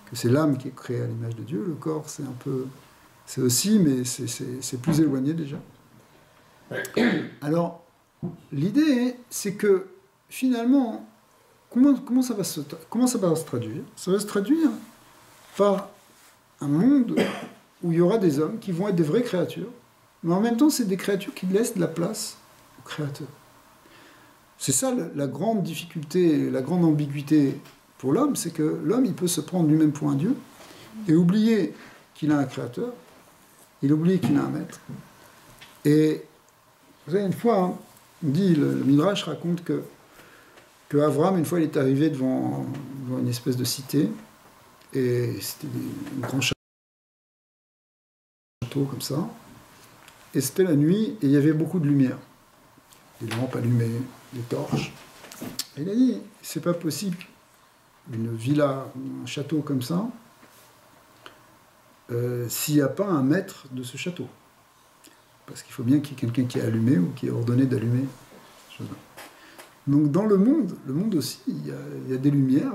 que c'est l'âme qui est créée à l'image de Dieu. Le corps, c'est un peu, c'est aussi, mais c'est plus éloigné déjà. Alors, l'idée, c'est que finalement, comment ça va se traduire? Ça va se traduire par un monde où il y aura des hommes qui vont être des vraies créatures, mais en même temps, c'est des créatures qui laissent de la place au Créateur. C'est ça la grande difficulté, la grande ambiguïté pour l'homme, c'est que l'homme, il peut se prendre lui-même pour un Dieu et oublier qu'il a un Créateur, il oublie qu'il a un Maître. Et vous savez, une fois, hein, on dit, le Midrash raconte que Abraham, une fois, il est arrivé devant une espèce de cité, et c'était un grand château comme ça, et c'était la nuit, et il y avait beaucoup de lumière. Des lampes allumées, des torches. Et il a dit, c'est pas possible, une villa, un château comme ça, s'il n'y a pas un maître de ce château. Parce qu'il faut bien qu'il y ait quelqu'un qui ait allumé ou qui ait ordonné d'allumer. Donc dans le monde aussi, il y a des lumières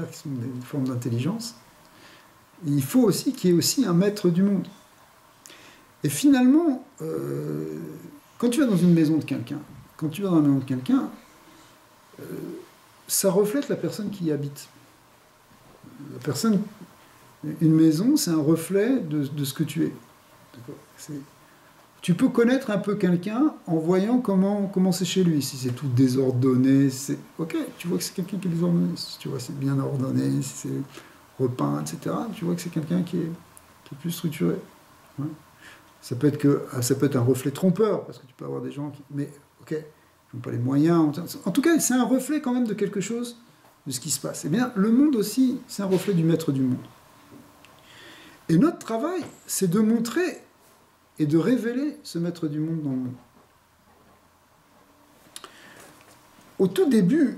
qui sont une forme d'intelligence. Il faut aussi qu'il y ait aussi un maître du monde. Et finalement, quand tu vas dans une maison de quelqu'un, ça reflète la personne qui y habite. Une maison, c'est un reflet de ce que tu es. tu peux connaître un peu quelqu'un en voyant comment c'est chez lui. Si c'est tout désordonné, c'est ok, tu vois que c'est quelqu'un qui est désordonné. Si tu vois c'est bien ordonné, si c'est repeint, etc., tu vois que c'est quelqu'un qui est plus structuré. Ouais. Ça peut être un reflet trompeur, parce que tu peux avoir des gens qui... Mais ok, ils n'ont pas les moyens. En tout cas, c'est un reflet quand même de quelque chose, de ce qui se passe. Eh bien, le monde aussi, c'est un reflet du maître du monde. Et notre travail, c'est de montrer et de révéler ce maître du monde dans le monde. Au tout début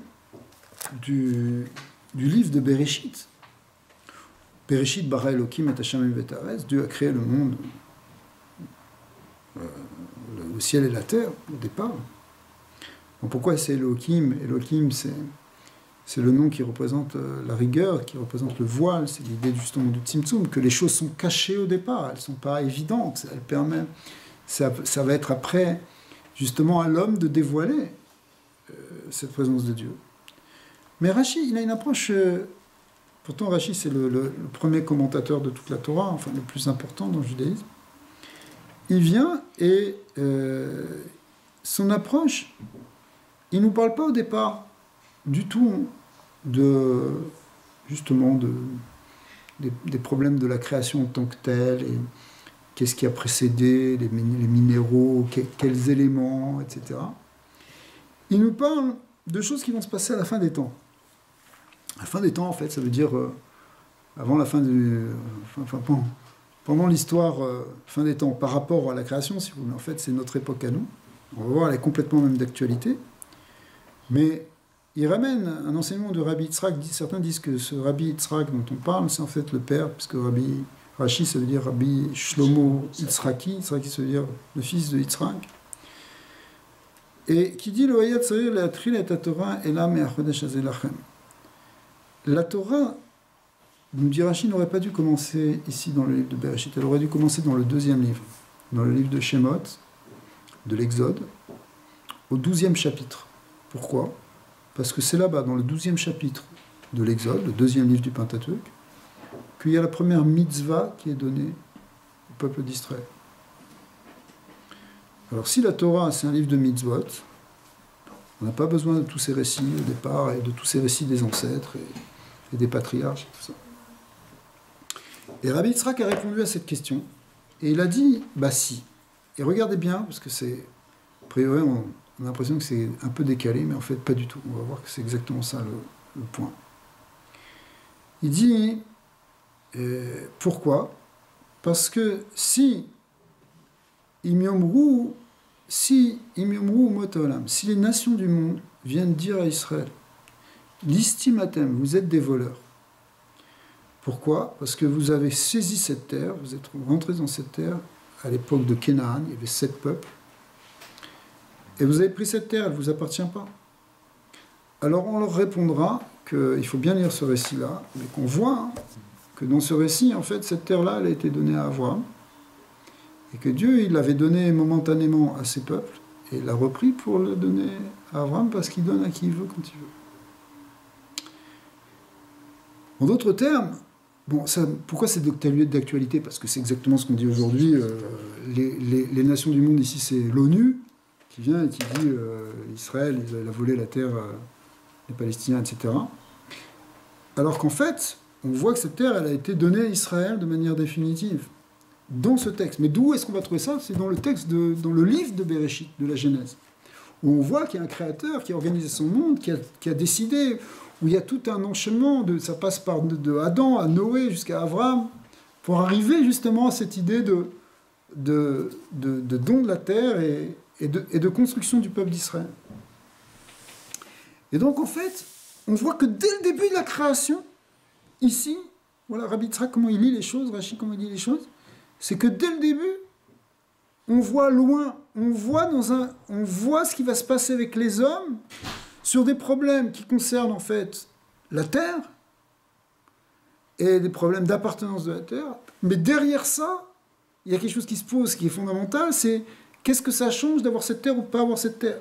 du livre de Bereshit, Bereshit bara Elohim et Hashem v'Taretz, Dieu a créé le monde, le ciel et la terre, au départ. Donc pourquoi c'est Elohim? Elohim, c'est le nom qui représente la rigueur, qui représente le voile, c'est l'idée justement du tzimtzum, que les choses sont cachées au départ, elles ne sont pas évidentes, elles permettent, ça va être après, justement, à l'homme de dévoiler cette présence de Dieu. Mais Rashi, il a une approche, pourtant Rashi c'est le premier commentateur de toute la Torah, enfin le plus important dans le judaïsme, il vient et son approche, il ne nous parle pas au départ du tout justement des problèmes de la création en tant que telle, et qu'est-ce qui a précédé, les minéraux, quels éléments, etc. Il nous parle de choses qui vont se passer à la fin des temps. La fin des temps, en fait, ça veut dire avant la fin pendant l'histoire fin des temps, par rapport à la création, si vous voulez. En fait, c'est notre époque à nous. On va voir, elle est complètement même d'actualité. Mais il ramène un enseignement de Rabbi Yitzhak. Certains disent que ce Rabbi Yitzhak dont on parle, c'est en fait le père, puisque Rashi, ça veut dire Rabbi Shlomo Yitzhaki. Yitzhaki, ça veut dire le fils de Yitzhak. Et qui dit le Hayat Sarir la Tril et la Torah et la Me'achodesh Azelachem. La Torah, nous dit Rashi, n'aurait pas dû commencer ici dans le livre de Bereshit. Elle aurait dû commencer dans le deuxième livre, dans le livre de Shemot, de l'Exode, au 12e chapitre. Pourquoi ? Parce que c'est là-bas, dans le 12e chapitre de l'Exode, le deuxième livre du Pentateuque, qu'il y a la première mitzvah qui est donnée au peuple d'Israël. Alors si la Torah, c'est un livre de mitzvot, on n'a pas besoin de tous ces récits au départ, et de tous ces récits des ancêtres, et des patriarches, et tout ça. Et Rabbi Yitzhak a répondu à cette question, et il a dit, bah si. Et regardez bien, parce que c'est, a priori, on a l'impression que c'est un peu décalé, mais en fait, pas du tout. On va voir que c'est exactement ça le point. Il dit, pourquoi ? Parce que si si les nations du monde viennent dire à Israël, l'istimatem, vous êtes des voleurs. Pourquoi ? Parce que vous avez saisi cette terre, vous êtes rentrés dans cette terre à l'époque de Canaan, il y avait 7 peuples, et vous avez pris cette terre, elle ne vous appartient pas. Alors on leur répondra qu'il faut bien lire ce récit-là, mais qu'on voit que dans ce récit, en fait, cette terre-là, elle a été donnée à Abraham, et que Dieu, il l'avait donnée momentanément à ses peuples, et il l'a repris pour le donner à Abraham, parce qu'il donne à qui il veut, quand il veut. En d'autres termes, pourquoi c'est d'actualité ? Parce que c'est exactement ce qu'on dit aujourd'hui. Les nations du monde, ici, c'est l'ONU, qui vient et qui dit Israël, il a volé la terre des Palestiniens, etc. Alors qu'en fait, on voit que cette terre, elle a été donnée à Israël de manière définitive. Dans ce texte. Mais d'où est-ce qu'on va trouver ça ? C'est dans le texte, dans le livre de Bereshit, de la Genèse, où on voit qu'il y a un créateur qui a organisé son monde, qui a décidé, où il y a tout un enchaînement, ça passe par de Adam à Noé jusqu'à Abraham, pour arriver justement à cette idée de don de la terre et de construction du peuple d'Israël. Et donc en fait, on voit que dès le début de la création, ici, voilà Rabbi Yitzhak comment il lit les choses, Rashi comment il lit les choses, c'est que dès le début, on voit loin, on voit ce qui va se passer avec les hommes sur des problèmes qui concernent en fait la terre et des problèmes d'appartenance de la terre. Mais derrière ça, il y a quelque chose qui se pose, qui est fondamental, c'est qu'est-ce que ça change d'avoir cette terre ou de ne pas avoir cette terre ?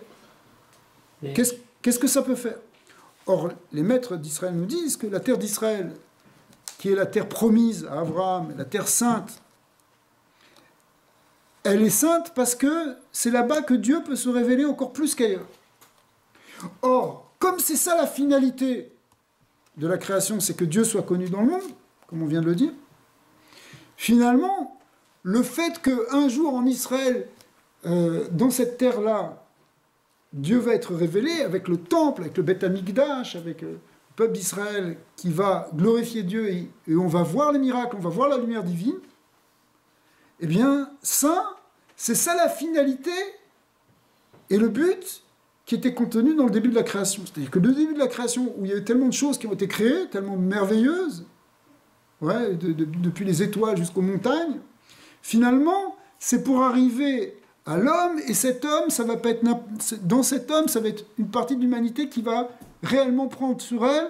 Qu'est-ce que ça peut faire ? Or, les maîtres d'Israël nous disent que la terre d'Israël, qui est la terre promise à Abraham, la terre sainte, elle est sainte parce que c'est là-bas que Dieu peut se révéler encore plus qu'ailleurs. Or, comme c'est ça la finalité de la création, c'est que Dieu soit connu dans le monde, comme on vient de le dire, finalement, le fait qu'un jour en Israël, dans cette terre-là, Dieu va être révélé avec le temple, avec le Beth Amikdash, avec le peuple d'Israël qui va glorifier Dieu et on va voir les miracles, on va voir la lumière divine, eh bien, ça, c'est ça la finalité et le but qui était contenu dans le début de la création. C'est-à-dire que le début de la création, où il y a eu tellement de choses qui ont été créées, tellement merveilleuses, ouais, depuis les étoiles jusqu'aux montagnes, finalement, c'est pour arriver à l'homme, et cet homme, ça va pas être dans cet homme, ça va être une partie de l'humanité qui va réellement prendre sur elle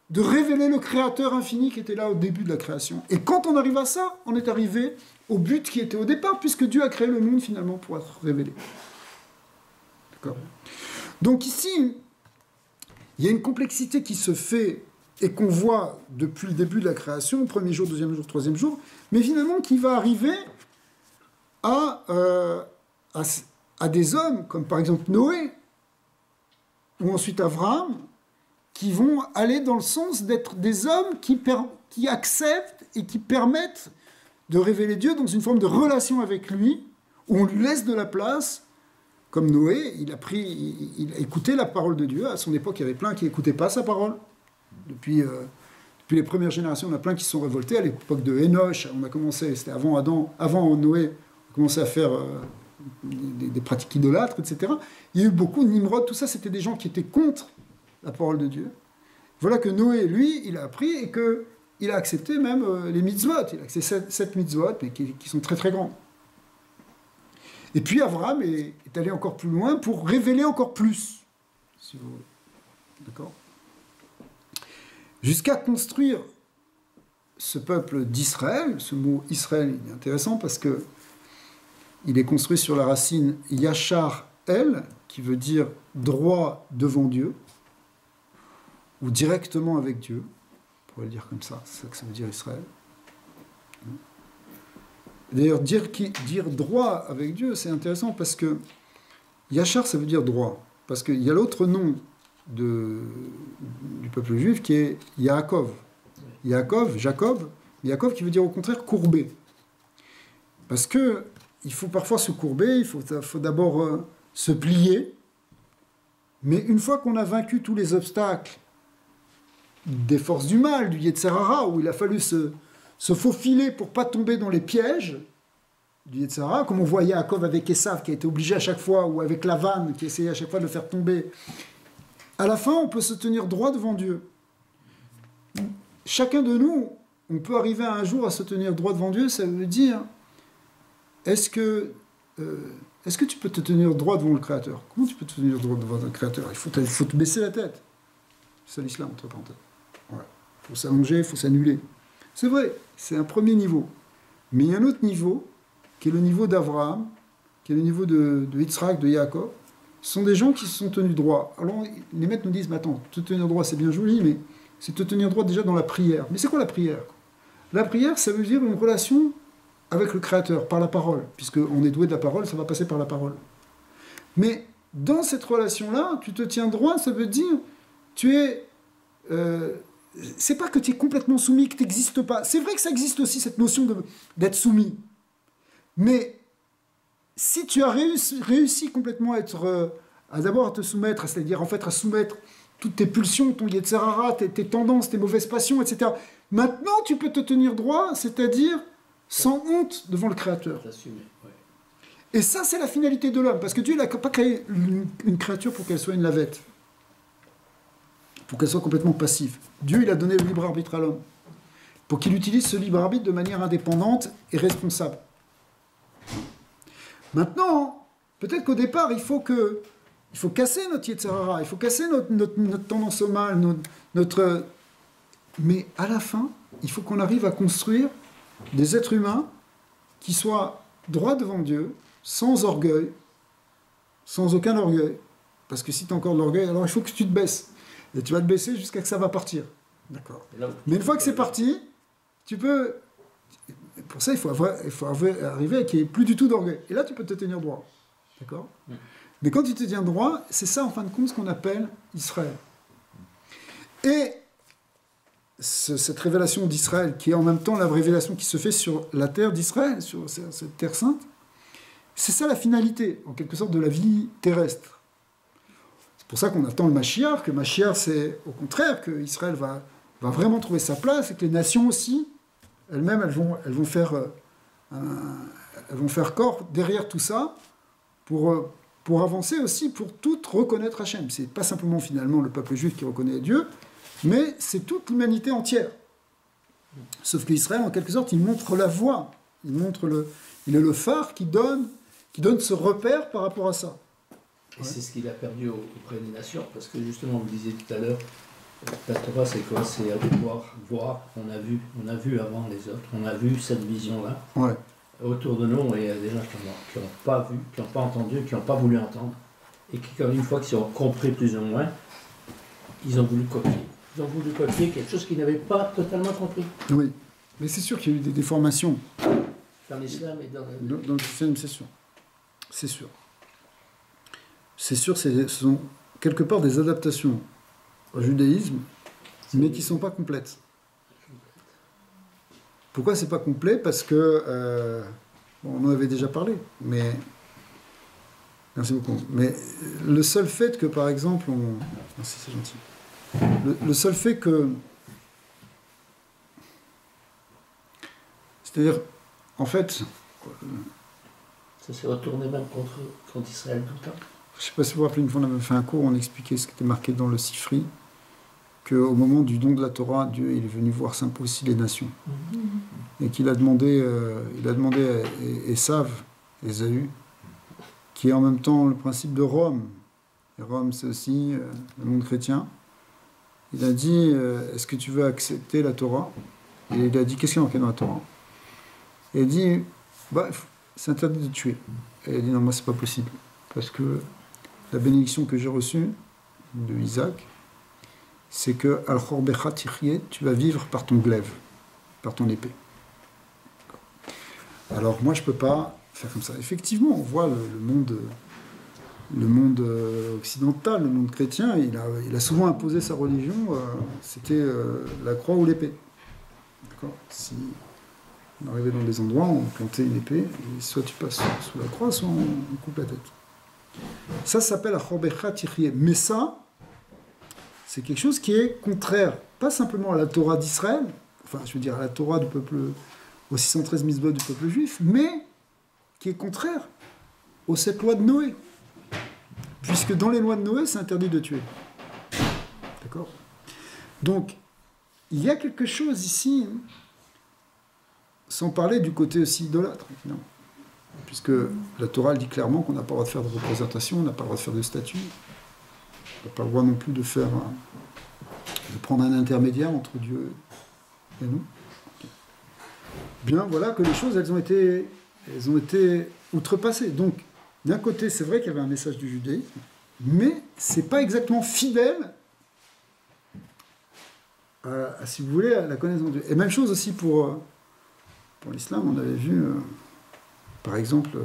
de révéler le Créateur infini qui était là au début de la création. Et quand on arrive à ça, on est arrivé au but qui était au départ, puisque Dieu a créé le monde finalement pour être révélé. D'accord ? Donc ici, il y a une complexité qui se fait et qu'on voit depuis le début de la création, premier jour, deuxième jour, troisième jour, mais finalement qui va arriver à des hommes, comme par exemple Noé, ou ensuite Abraham, qui vont aller dans le sens d'être des hommes qui acceptent et qui permettent de révéler Dieu dans une forme de relation avec lui, où on lui laisse de la place. Comme Noé, il a écouté la parole de Dieu. À son époque, il y avait plein qui n'écoutaient pas sa parole. Depuis les premières générations, on a plein qui se sont révoltés. À l'époque de Hénoch, on a commencé, c'était avant Noé, on a commencé à faire des pratiques idolâtres, etc. Il y a eu beaucoup de Nimrod, tout ça, c'était des gens qui étaient contre la parole de Dieu. Voilà que Noé, lui, il a appris et qu'il a accepté même les mitzvot. Il a accepté 7 mitzvot, mais qui sont très très grands. Et puis Abraham est allé encore plus loin pour révéler encore plus, si vous voulez. D'accord ? Jusqu'à construire ce peuple d'Israël. Ce mot Israël est intéressant parce que il est construit sur la racine Yachar El, qui veut dire droit devant Dieu, ou directement avec Dieu. On pourrait le dire comme ça, c'est ça que ça veut dire Israël. D'ailleurs, dire droit avec Dieu, c'est intéressant parce que Yachar, ça veut dire droit. Parce qu'il y a l'autre nom du peuple juif qui est Yaakov. Jacob qui veut dire au contraire courbé. Parce que il faut parfois se courber, il faut d'abord se plier. Mais une fois qu'on a vaincu tous les obstacles des forces du mal, du Yetzirah, où il a fallu se faufiler pour ne pas tomber dans les pièges du Yetzirah, comme on voit Yaakov avec Esav, qui a été obligé à chaque fois, ou avec Lavan, qui essayait à chaque fois de le faire tomber. À la fin, on peut se tenir droit devant Dieu. Chacun de nous, on peut arriver un jour à se tenir droit devant Dieu, ça veut dire, est-ce que tu peux te tenir droit devant le Créateur ? Comment tu peux te tenir droit devant le Créateur ? Il faut te baisser la tête. C'est l'islam, entre parenthèses. Il faut s'allonger, il faut s'annuler. C'est vrai, c'est un premier niveau. Mais il y a un autre niveau, qui est le niveau d'Abraham, qui est le niveau de Yitzhak, de Yaakov. Ce sont des gens qui se sont tenus droit. Alors, les maîtres nous disent, mais attends, te tenir droit, c'est bien joli, mais c'est te tenir droit déjà dans la prière. Mais c'est quoi la prière ? La prière, ça veut dire une relation avec le Créateur, par la parole. Puisqu'on est doué de la parole, ça va passer par la parole. Mais dans cette relation-là, tu te tiens droit, ça veut dire, tu es... c'est pas que tu es complètement soumis, que tu n'existes pas. C'est vrai que ça existe aussi, cette notion d'être soumis. Mais si tu as réussi complètement à d'abord à te soumettre, c'est-à-dire en fait à soumettre toutes tes pulsions, ton Yetzirah, tes tendances, tes mauvaises passions, etc. Maintenant, tu peux te tenir droit, c'est-à-dire sans honte devant le Créateur. Et ça, c'est la finalité de l'homme, parce que Dieu n'a pas créé une créature pour qu'elle soit une lavette, pour qu'elle soit complètement passive. Dieu, il a donné le libre arbitre à l'homme, pour qu'il utilise ce libre arbitre de manière indépendante et responsable. Maintenant, peut-être qu'au départ, il faut casser notre Yetzirah, il faut casser notre tendance au mal, mais à la fin, il faut qu'on arrive à construire des êtres humains qui soient droits devant Dieu, sans orgueil, sans aucun orgueil. Parce que si tu as encore de l'orgueil, alors il faut que tu te baisses. Et tu vas te baisser jusqu'à ce que ça va partir. D'accord. Mais une fois que c'est parti, tu peux... pour ça, il faut arriver qu'il n'y ait plus du tout d'orgueil. Et là, tu peux te tenir droit. D'accord? Mais quand tu te tiens droit, c'est ça, en fin de compte, ce qu'on appelle Israël. Et cette révélation d'Israël, qui est en même temps la révélation qui se fait sur la terre d'Israël, sur cette terre sainte, c'est ça la finalité, en quelque sorte, de la vie terrestre. C'est pour ça qu'on attend le Mashiach, que Mashiach, c'est au contraire, que Israël va vraiment trouver sa place, et que les nations aussi, elles-mêmes, elles vont faire corps derrière tout ça, pour avancer aussi, pour tout reconnaître Hachem. C'est pas simplement finalement le peuple juif qui reconnaît Dieu, mais c'est toute l'humanité entière. Sauf qu'Israël, en quelque sorte, il montre la voie, il est le phare qui donne ce repère par rapport à ça. Et c'est ce qu'il a perdu auprès des nations, parce que justement, vous disiez tout à l'heure, la Torah, c'est quoi? C'est à pouvoir voir, on a vu avant les autres, on a vu cette vision-là. Ouais. Autour de nous, il y a des gens qui n'ont pas vu, qui n'ont pas entendu, qui n'ont pas voulu entendre, et qui, une fois qu'ils ont compris plus ou moins, ils ont voulu copier. Ils ont voulu copier quelque chose qu'ils n'avaient pas totalement compris. Oui, mais c'est sûr qu'il y a eu des déformations. Dans l'islam et dans le christianisme, c'est sûr. C'est sûr. C'est sûr, ce sont quelque part des adaptations au judaïsme, mais qui ne sont pas complètes. Pourquoi c'est pas complet? Parce que, on en avait déjà parlé, mais... Merci beaucoup. Mais le seul fait que, par exemple, Merci, c'est gentil. Le seul fait que... C'est-à-dire, en fait... Ça s'est retourné même contre Israël tout le temps. Je ne sais pas si vous vous rappelez, une fois on avait fait un cours, on expliquait ce qui était marqué dans le Sifri, qu'au moment du don de la Torah, Dieu il est venu voir aussi les nations. Et qu'il a demandé, à Esav, Ésaü, qui est en même temps le principe de Rome. Et Rome, c'est aussi le monde chrétien. Il a dit, est-ce que tu veux accepter la Torah? Et il a dit, qu'est-ce qu'il y a marqué dans la Torah? Et il a dit, c'est interdit de tuer. Et il a dit, non, moi, c'est pas possible. Parce que la bénédiction que j'ai reçue de Isaac, c'est que Al-Khor Becha Tichye, tu vas vivre par ton glaive, par ton épée. Alors moi je peux pas faire comme ça. Effectivement, on voit le monde occidental, le monde chrétien, il a souvent imposé sa religion, c'était la croix ou l'épée. D'accord? Si on arrivait dans des endroits, on plantait une épée, et soit tu passes sous la croix, soit on coupe la tête. Ça s'appelle Al-Khor Becha Tichye. Mais ça, c'est quelque chose qui est contraire, pas simplement à la Torah d'Israël, enfin je veux dire à la Torah du peuple, aux 613 mitzvot du peuple juif, mais qui est contraire aux 7 lois de Noé. Puisque dans les lois de Noé, c'est interdit de tuer. D'accord? Donc, il y a quelque chose ici, sans parler du côté aussi idolâtre, évidemment. Puisque la Torah elle dit clairement qu'on n'a pas le droit de faire de représentation, on n'a pas le droit de faire de statue. On n'a pas le droit non plus de prendre un intermédiaire entre Dieu et nous. Okay. Bien, voilà que les choses, elles ont été outrepassées. Donc, d'un côté, c'est vrai qu'il y avait un message du judaïsme, mais c'est pas exactement fidèle à, si vous voulez, à la connaissance de Dieu. Et même chose aussi pour l'islam, on avait vu, par exemple...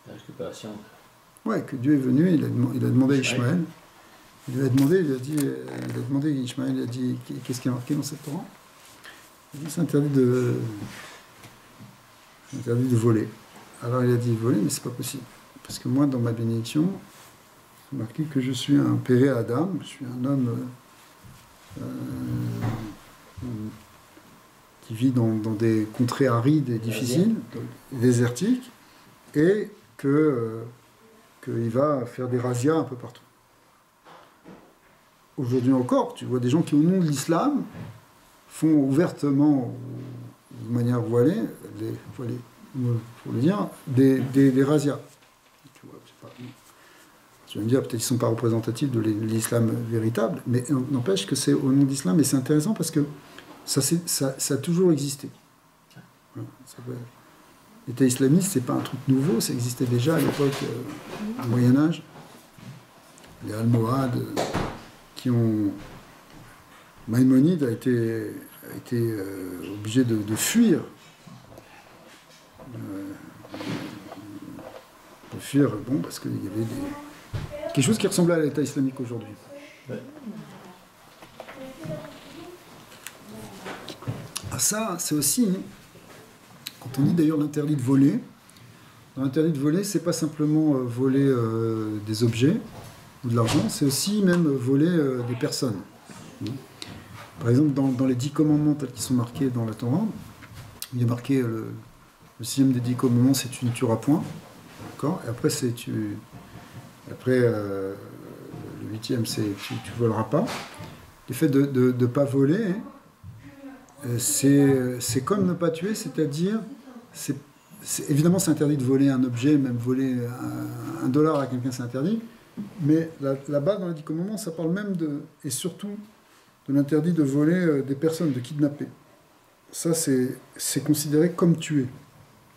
la récupération. Ouais, que Dieu est venu, il a demandé à Ishmaël. Il a demandé à Ishmaël, il a dit, qu'est-ce qui est marqué dans cette Torah? Il a dit, c'est interdit de voler. Alors il a dit, voler, mais c'est pas possible. Parce que moi, dans ma bénédiction, c'est marqué que je suis un péré Adam, je suis un homme qui vit dans des contrées arides et difficiles, désertiques, et qu'il va faire des razzias un peu partout. Aujourd'hui encore, tu vois des gens qui, au nom de l'islam, font ouvertement, de manière voilée, pour le dire, des razzias. Tu vois, tu vas me dire, peut-être qu'ils ne sont pas représentatifs de l'islam véritable, mais n'empêche que c'est au nom de l'islam, et c'est intéressant parce que ça a toujours existé. Voilà, l'État islamiste, c'est pas un truc nouveau, ça existait déjà à l'époque du Moyen-Âge. Les Almohades qui ont... Maïmonide a été obligé de fuir. De fuir, bon, parce qu'il y avait quelque chose qui ressemblait à l'État islamique aujourd'hui. Ouais. Ah, ça, c'est aussi, quand on dit d'ailleurs l'interdit de voler, dans l'interdit de voler, c'est pas simplement voler des objets ou de l'argent, c'est aussi même voler des personnes. Par exemple, dans les 10 commandements tels qu'ils sont marqués dans la Torah, il y a marqué le 6e des 10 commandements, c'est tu ne tueras point. D'accord ? Et après, le 8e, c'est tu voleras pas. Le fait de ne pas voler, c'est comme ne pas tuer, c'est-à-dire, évidemment, c'est interdit de voler un objet, même voler $1 à quelqu'un, c'est interdit. Mais là-bas, dans les 10 commandements, ça parle même et surtout de l'interdit de voler des personnes, de kidnapper. Ça, c'est considéré comme tuer.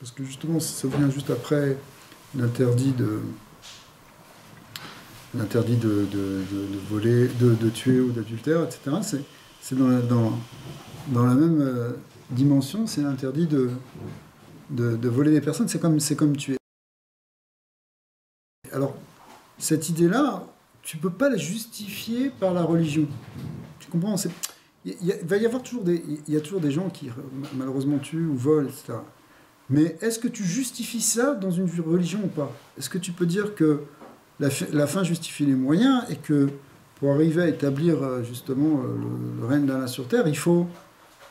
Parce que justement, ça vient juste après l'interdit de voler, de tuer ou d'adultère, etc. C'est dans la même dimension, c'est l'interdit de voler des personnes, c'est comme tuer. Alors, cette idée-là, tu ne peux pas la justifier par la religion. Tu comprends ? Il va y avoir toujours des gens qui malheureusement tuent ou volent, etc. Mais est-ce que tu justifies ça dans une religion ou pas ? Est-ce que tu peux dire que la fin justifie les moyens et que pour arriver à établir justement le règne d'Allah sur Terre, il faut...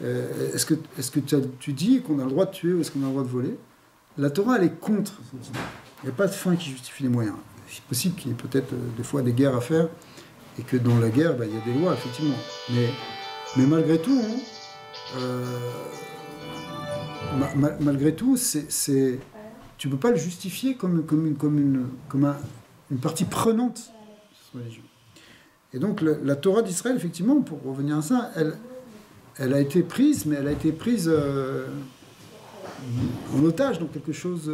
est-ce que tu dis qu'on a le droit de tuer ou est-ce qu'on a le droit de voler ? La Torah, elle est contre cette idée. Il n'y a pas de fin qui justifie les moyens. C'est possible qu'il y ait peut-être des fois des guerres à faire et que dans la guerre, il y a des lois, effectivement. Mais malgré tout, malgré tout, tu ne peux pas le justifier comme une partie prenante de cette religion. Et donc la Torah d'Israël, effectivement, pour revenir à ça, elle a été prise, mais elle a été prise en otage dans quelque chose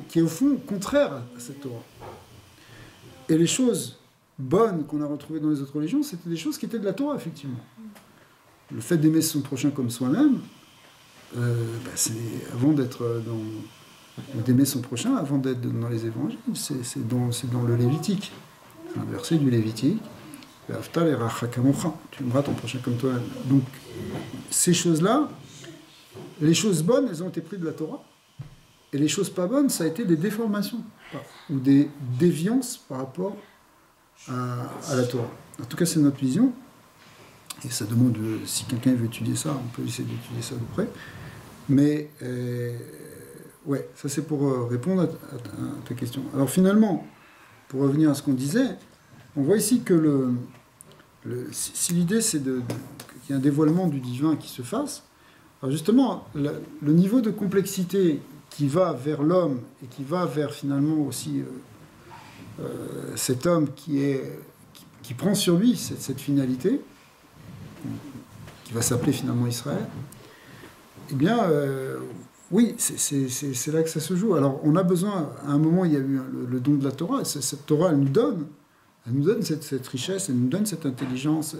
qui est au fond contraire à cette Torah. Et les choses bonnes qu'on a retrouvées dans les autres religions, c'était des choses qui étaient de la Torah, effectivement. Le fait d'aimer son prochain comme soi-même, c'est avant d'être d'aimer son prochain, avant d'être dans les évangiles, c'est dans le Lévitique. C'est un verset du Lévitique. Tu aimeras ton prochain comme toi. Donc, ces choses-là, les choses bonnes, elles ont été prises de la Torah. Et les choses pas bonnes, ça a été des déformations ou des déviances par rapport à la Torah. En tout cas, c'est notre vision. Et ça demande, si quelqu'un veut étudier ça, on peut essayer d'étudier ça de près. Mais, ouais, ça c'est pour répondre à ta question. Alors finalement, pour revenir à ce qu'on disait, on voit ici que si l'idée c'est qu'il y ait un dévoilement du divin qui se fasse, alors justement, le niveau de complexité qui va vers l'homme et qui va vers finalement aussi cet homme qui prend sur lui cette finalité, qui va s'appeler finalement Israël, eh bien, oui, c'est là que ça se joue. Alors, on a besoin, à un moment, il y a eu le don de la Torah, et cette Torah, elle nous donne cette richesse, elle nous donne cette intelligence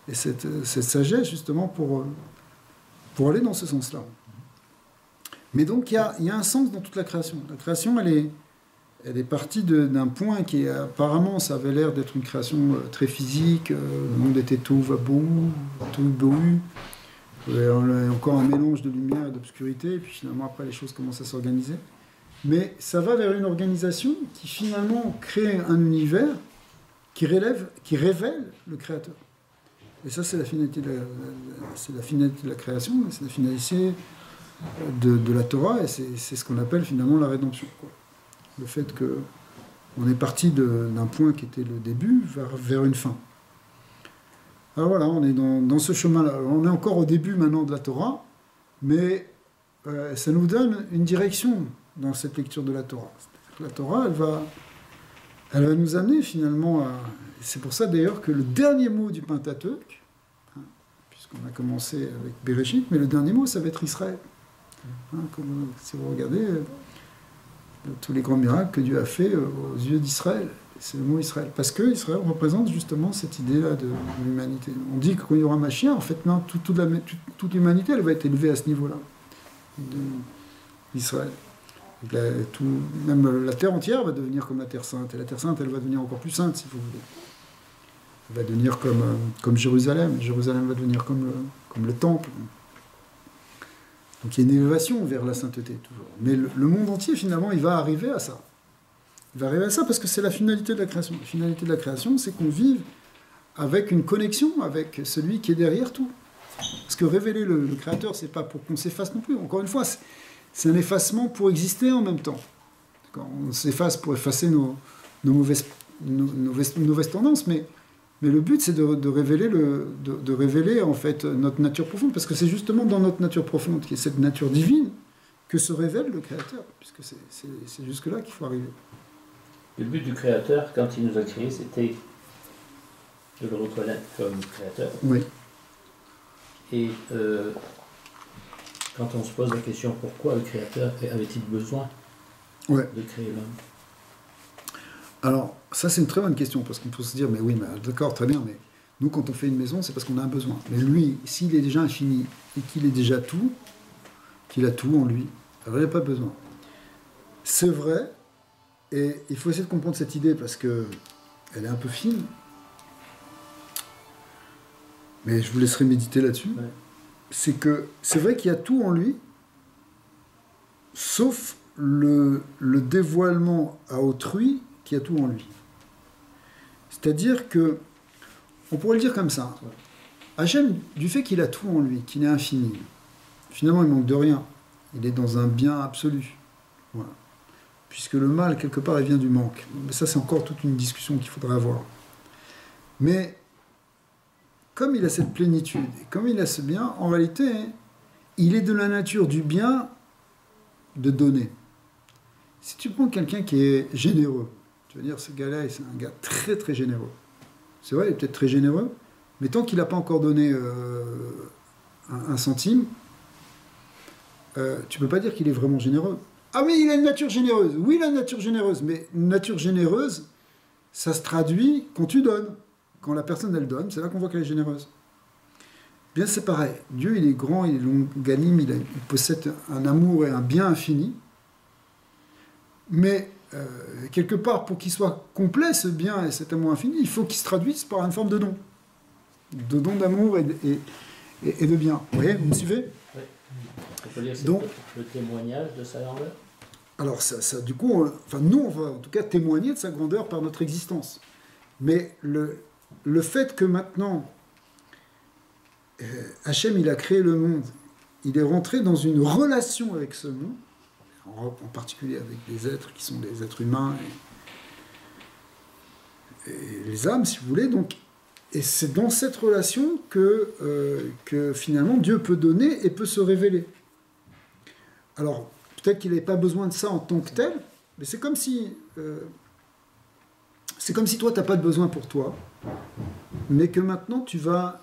et cette sagesse, justement, pour aller dans ce sens-là. Mais donc, il y a un sens dans toute la création. La création, elle est partie d'un point qui, apparemment, ça avait l'air d'être une création très physique, le monde était tout bohu, encore un mélange de lumière et d'obscurité, et puis finalement, après, les choses commencent à s'organiser. Mais ça va vers une organisation qui, finalement, crée un univers qui révèle le Créateur. Et ça, c'est la finalité de la création, c'est la finalité de la Torah, et c'est ce qu'on appelle finalement la rédemption, quoi. Le fait qu'on est parti d'un point qui était le début vers une fin. Alors voilà, on est dans ce chemin-là. On est encore au début maintenant de la Torah, mais ça nous donne une direction dans cette lecture de la Torah. La Torah, elle va nous amener finalement à... C'est pour ça d'ailleurs que le dernier mot du Pentateuque, puisqu'on a commencé avec Bereshit, mais le dernier mot, ça va être Israël. Si vous regardez, tous les grands miracles que Dieu a fait aux yeux d'Israël. C'est le mot Israël. Parce que Israël représente justement cette idée-là de l'humanité. On dit que quand il y aura Mashiach, en fait, non, toute l'humanité, elle va être élevée à ce niveau-là, d'Israël. Même la terre entière va devenir comme la terre sainte. Et la terre sainte, elle va devenir encore plus sainte, si vous voulez. Elle va devenir comme Jérusalem. Jérusalem va devenir comme le temple. Donc il y a une élévation vers la sainteté, toujours. Mais le monde entier, finalement, il va arriver à ça. Il va arriver à ça parce que c'est la finalité de la création. La finalité de la création, c'est qu'on vive avec une connexion avec celui qui est derrière tout. Parce que révéler le Créateur, c'est pas pour qu'on s'efface non plus. Encore une fois, c'est un effacement pour exister en même temps. On s'efface pour effacer nos mauvaises tendances, mais le but, c'est de révéler en fait notre nature profonde, parce que c'est justement dans notre nature profonde, qui est cette nature divine, que se révèle le Créateur, puisque c'est jusque-là qu'il faut arriver. Le but du Créateur, quand il nous a créés, c'était de le reconnaître comme Créateur. Oui. Et quand on se pose la question pourquoi le Créateur avait-il besoin de créer l'homme? Alors, ça c'est une très bonne question, parce qu'on peut se dire, mais oui, d'accord, très bien, mais nous quand on fait une maison, c'est parce qu'on a un besoin. Mais lui, s'il est déjà infini, et qu'il est déjà tout, qu'il a tout en lui, alors il n'a pas besoin. C'est vrai, et il faut essayer de comprendre cette idée, parce que elle est un peu fine, mais je vous laisserai méditer là-dessus. Ouais. C'est vrai qu'il y a tout en lui, sauf le dévoilement à autrui qui a tout en lui. C'est-à-dire que, on pourrait le dire comme ça, Hachem, du fait qu'il a tout en lui, qu'il est infini, finalement il manque de rien, il est dans un bien absolu. Voilà. Puisque le mal, quelque part, il vient du manque. Mais ça, c'est encore toute une discussion qu'il faudrait avoir. Mais, comme il a cette plénitude, et comme il a ce bien, en réalité, il est de la nature du bien de donner. Si tu prends quelqu'un qui est généreux, tu vas dire, ce gars-là, c'est un gars très très généreux. C'est vrai, il est peut-être très généreux, mais tant qu'il n'a pas encore donné un centime, tu ne peux pas dire qu'il est vraiment généreux. Ah mais il a une nature généreuse. Oui, il a une nature généreuse, mais une nature généreuse, ça se traduit quand tu donnes. Quand la personne, elle donne, c'est là qu'on voit qu'elle est généreuse. Bien, c'est pareil. Dieu, il est grand, il est longanime, il possède un amour et un bien infini. Mais, quelque part, pour qu'il soit complet, ce bien et cet amour infini, il faut qu'il se traduise par une forme de don. De don d'amour et de bien. Vous voyez, vous me suivez? Oui. On peut dire que c'est donc, le témoignage de sa grandeur. Alors, ça, du coup, nous, on va en tout cas témoigner de sa grandeur par notre existence. Mais le fait que maintenant, Hachem, il a créé le monde, il est rentré dans une relation avec ce monde, en particulier avec des êtres qui sont des êtres humains et les âmes, si vous voulez. Donc, et c'est dans cette relation que finalement Dieu peut donner et peut se révéler. Alors, peut-être qu'il n'avait pas besoin de ça en tant que tel, mais c'est comme si toi, tu n'as pas de besoin pour toi, mais que maintenant, tu vas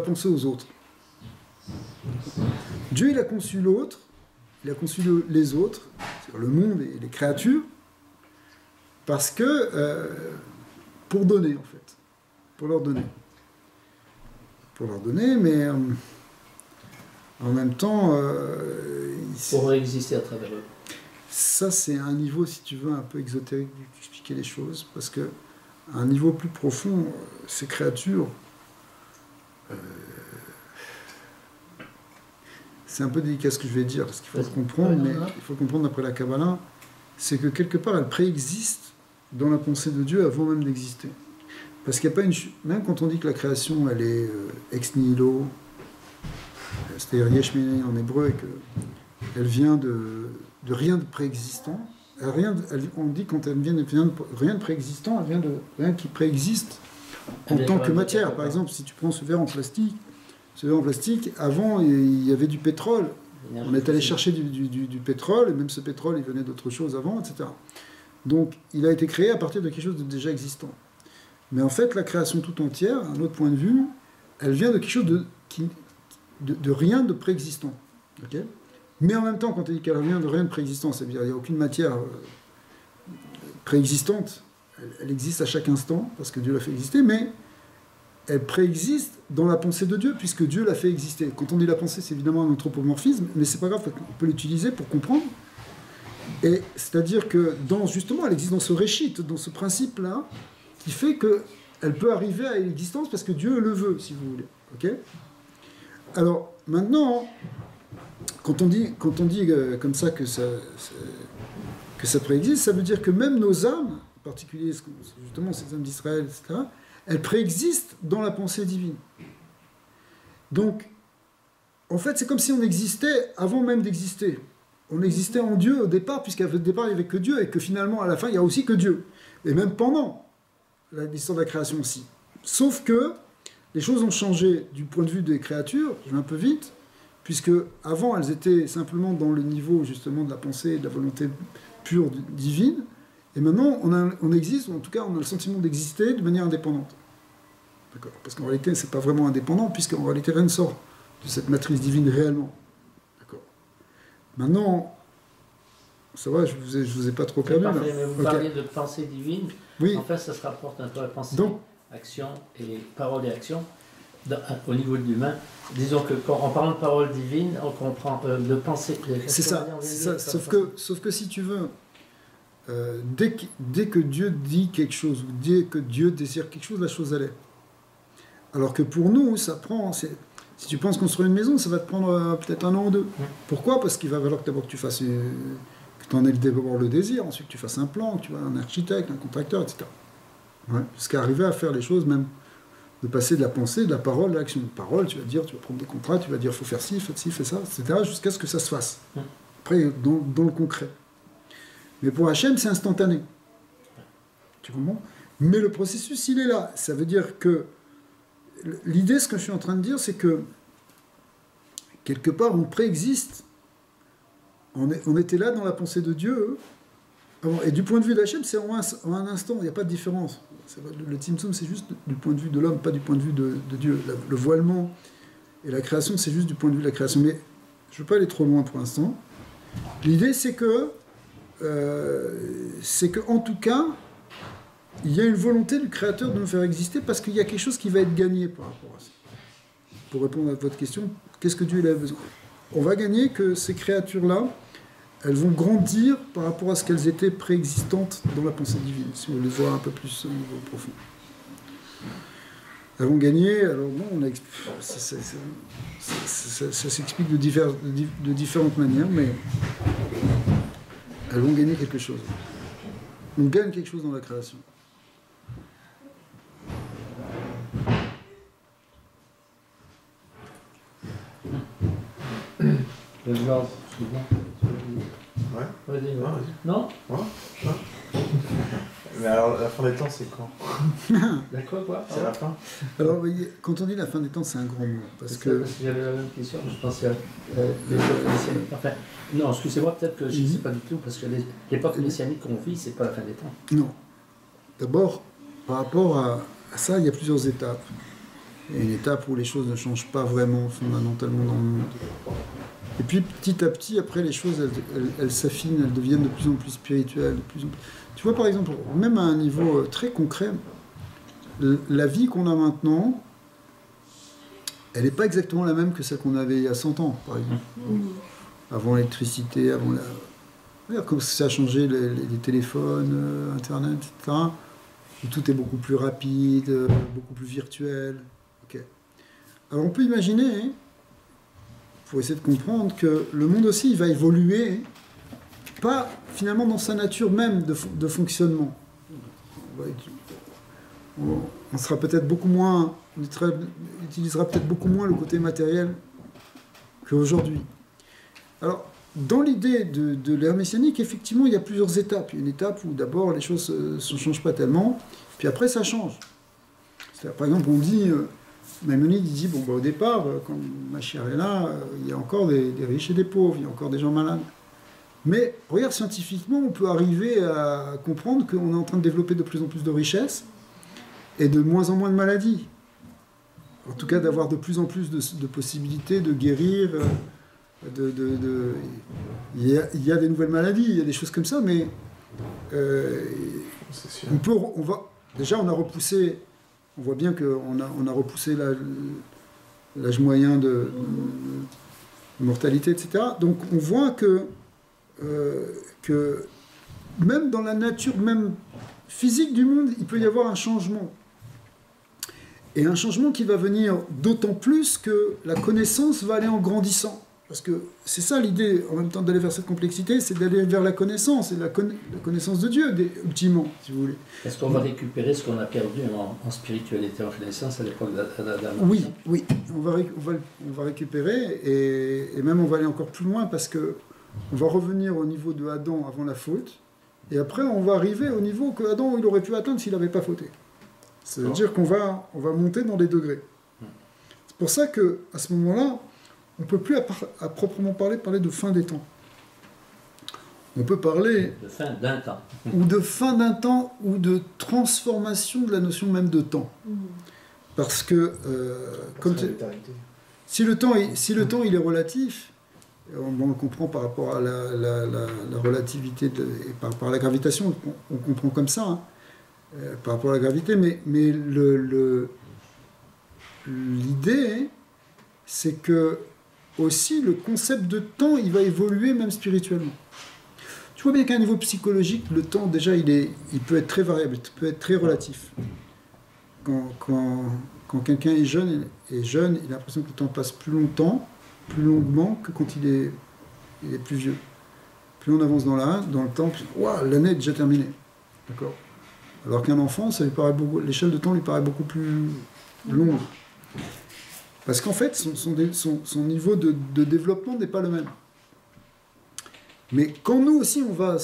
penser aux autres. Dieu, il a conçu l'autre, il a conçu les autres, c'est-à-dire le monde et les créatures, parce que, pour donner, en fait. Pour leur donner. Pour leur donner, mais en même temps... pour exister à travers eux. Ça, c'est un niveau, si tu veux, un peu exotérique d'expliquer les choses, parce que à un niveau plus profond, ces créatures, c'est un peu délicat ce que je vais dire, parce qu'il faut le comprendre, mais il faut le comprendre d'après la Kabbalah, c'est que quelque part, elles préexistent dans la pensée de Dieu avant même d'exister. Parce qu'il n'y a pas une... Même quand on dit que la création, elle est ex nihilo, c'est-à-dire yesh me'ein en hébreu, et qu'elle vient de rien de préexistant, on dit quand elle vient de rien de préexistant, elle vient de rien qui préexiste en tant que matière. Par exemple, si tu prends ce verre en plastique, avant, il y avait du pétrole. On est allé chercher du pétrole, et même ce pétrole, il venait d'autre chose avant, etc. Donc, il a été créé à partir de quelque chose de déjà existant. Mais en fait, la création tout entière, à un autre point de vue, elle vient de quelque chose de rien de préexistant. Okay ? Mais en même temps, quand on dit qu'elle revient de rien de préexistant, c'est-à-dire qu'il n'y a aucune matière préexistante, elle existe à chaque instant, parce que Dieu l'a fait exister, mais elle préexiste dans la pensée de Dieu, puisque Dieu l'a fait exister. Quand on dit la pensée, c'est évidemment un anthropomorphisme, mais c'est pas grave, on peut l'utiliser pour comprendre. Et c'est-à-dire que, justement, elle existe dans ce réchit, dans ce principe-là, qui fait qu'elle peut arriver à l'existence parce que Dieu le veut, si vous voulez. Ok ? Alors, maintenant, quand on dit comme ça que ça préexiste, ça veut dire que même nos âmes, en particulier justement ces âmes d'Israël, etc., elles préexistent dans la pensée divine. Donc, en fait, c'est comme si on existait avant même d'exister. On existait en Dieu au départ, puisqu'au départ, il n'y avait que Dieu, et que finalement, à la fin, il n'y a aussi que Dieu. Et même pendant l'histoire de la création aussi. Sauf que les choses ont changé du point de vue des créatures, je vais un peu vite, puisque avant, elles étaient simplement dans le niveau, justement, de la pensée et de la volonté pure divine, et maintenant, on existe, ou en tout cas, on a le sentiment d'exister de manière indépendante. D'accord ? Parce qu'en réalité, c'est pas vraiment indépendant, puisqu'en réalité, rien ne sort de cette matrice divine réellement. D'accord ? Maintenant, ça va, je vous ai pas trop perdu, là. Mais vous parliez de pensée divine. Oui. En fait, ça se rapporte un peu à pensée, Donc, action, et parole et action, au niveau de l'humain. Disons que en parlant de parole divine, on comprend de pensée. C'est ça. Sauf que si tu veux, dès que Dieu dit quelque chose, ou dès que Dieu désire quelque chose, la chose elle est. Alors que pour nous, ça prend... Si tu penses construire une maison, ça va te prendre peut-être 1 an ou 2. Parce qu'il va falloir que d'abord que tu fasses... que tu en aies d'abord le désir, ensuite que tu fasses un plan, que tu vois un architecte, un contracteur, etc. Ouais. Jusqu'à arriver à faire les choses, même de passer de la pensée, de la parole à l'action. De parole, tu vas prendre des contrats, tu vas dire, il faut faire ci, fais ça, etc., jusqu'à ce que ça se fasse. Après, dans le concret. Mais pour Hachem, c'est instantané. Tu comprends ? Mais le processus, il est là. Ça veut dire que l'idée, ce que je suis en train de dire, c'est que quelque part, on préexiste. On était là dans la pensée de Dieu. Et du point de vue d'Hachem, c'est en un instant, il n'y a pas de différence. Le Tzimtzum, c'est juste du point de vue de l'homme, pas du point de vue de Dieu. Le voilement et la création, c'est juste du point de vue de la création. Mais je ne veux pas aller trop loin pour l'instant. L'idée, c'est que, en tout cas, il y a une volonté du Créateur de nous faire exister parce qu'il y a quelque chose qui va être gagné par rapport à ça. Pour répondre à votre question, qu'est-ce que Dieu a besoin ? On va gagner que ces créatures-là, elles vont grandir par rapport à ce qu'elles étaient préexistantes dans la pensée divine, si on les voit un peu plus au niveau profond. Elles vont gagner, alors bon, ça s'explique de différentes manières, mais elles vont gagner quelque chose. On gagne quelque chose dans la création. Le genre, Ouais. Vas-y, Ouais. Non ? Ouais. Mais alors, la fin des temps, c'est quand ? D'accord, quoi ? C'est la fin ? Alors, vous voyez, quand on dit la fin des temps, c'est un grand mot. Parce que j'avais la même question, je pensais à l'époque messianique. Enfin, non, excusez-moi, peut-être que je ne sais pas du tout, parce que l'époque messianique qu'on vit, c'est pas la fin des temps. Non. D'abord, par rapport à ça, il y a plusieurs étapes. Il y a une étape où les choses ne changent pas vraiment fondamentalement dans le monde. Et puis petit à petit, après, les choses, elles s'affinent, elles deviennent de plus en plus spirituelles. Tu vois, par exemple, même à un niveau très concret, la vie qu'on a maintenant, elle n'est pas exactement la même que celle qu'on avait il y a 100 ans, par exemple. Avant l'électricité, avant la... Regarde comme ça a changé, les téléphones, Internet, etc. Où tout est beaucoup plus rapide, beaucoup plus virtuel. Okay. Alors on peut imaginer, pour essayer de comprendre, que le monde aussi il va évoluer, pas finalement dans sa nature même de fonctionnement. On sera peut-être beaucoup moins, on utilisera peut-être beaucoup moins le côté matériel qu'aujourd'hui. Alors, dans l'idée de l'ère messianique, effectivement, il y a plusieurs étapes. Il y a une étape où d'abord les choses ne changent pas tellement, puis après ça change. Par exemple, on dit, Maïmonide dit, au départ, quand Mashiach est là, il y a encore des riches et des pauvres, il y a encore des gens malades. Mais regarde, scientifiquement, on peut arriver à comprendre qu'on est en train de développer de plus en plus de richesses et de moins en moins de maladies. En tout cas, d'avoir de plus en plus de possibilités de guérir Il y a des nouvelles maladies, il y a des choses comme ça, mais C'est sûr. déjà on a repoussé, on voit bien qu'on a repoussé l'âge moyen de mortalité, etc. Donc on voit que même dans la nature, même physique du monde, il peut y avoir un changement. Et un changement qui va venir d'autant plus que la connaissance va aller en grandissant. Parce que c'est ça l'idée, en même temps d'aller vers cette complexité, c'est d'aller vers la connaissance, et la connaissance de Dieu, ultimement, si vous voulez. Est-ce qu'on va récupérer ce qu'on a perdu en spiritualité, en connaissance à l'époque d'Adam? Oui, on va récupérer, et même on va aller encore plus loin, parce que on va revenir au niveau de Adam avant la faute, et après on va arriver au niveau que Adam il aurait pu atteindre s'il n'avait pas fauté. Ça veut dire qu'on va monter dans des degrés. C'est pour ça qu'à ce moment-là, on ne peut plus à proprement parler de fin des temps. On peut parler de fin d'un temps. Ou de fin d'un temps, ou de transformation de la notion même de temps. Parce que, si le temps il est relatif, on le comprend par rapport à la relativité, et par rapport à la gravitation, on comprend comme ça, hein, par rapport à la gravité, mais l'idée, c'est que aussi le concept de temps, il va évoluer même spirituellement. Tu vois bien qu'à un niveau psychologique, le temps, déjà, il peut être très variable, il peut être très relatif. Quand quelqu'un est jeune, il a l'impression que le temps passe plus longtemps, plus longuement que quand il est plus vieux. Plus on avance dans le temps, l'année est déjà terminée. D'accord ? Alors qu'un enfant, l'échelle de temps lui paraît beaucoup plus longue. Parce qu'en fait, son niveau de développement n'est pas le même. Mais quand nous aussi, on va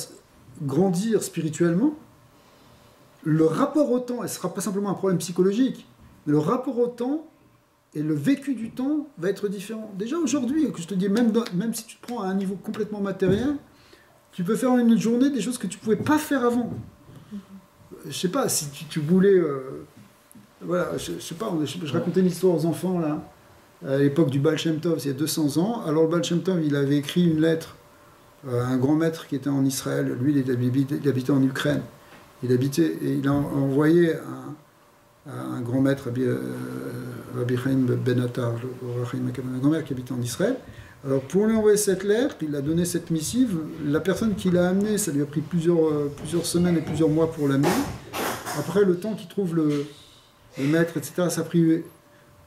grandir spirituellement, le rapport au temps, et ce ne sera pas simplement un problème psychologique, mais le rapport au temps et le vécu du temps va être différent. Déjà aujourd'hui, que je te dis, même si tu te prends à un niveau complètement matériel, tu peux faire en une journée des choses que tu ne pouvais pas faire avant. Je ne sais pas, si tu voulais... voilà, je sais pas, je racontais une histoire aux enfants, là, à l'époque du Baal Shem Tov, il y a 200 ans. Alors le Baal Shem Tov, il avait écrit une lettre à un grand maître qui était en Israël. Lui, il habitait en Ukraine. Il a envoyé un grand maître, Rabbi Chaim Ben Attar, un grand maître qui habitait en Israël. Alors pour lui envoyer cette lettre, il a donné cette missive. La personne qui l'a amenée, ça lui a pris plusieurs semaines et plusieurs mois pour l'amener. Après, le temps qu'il trouve le maître, etc., ça a pris...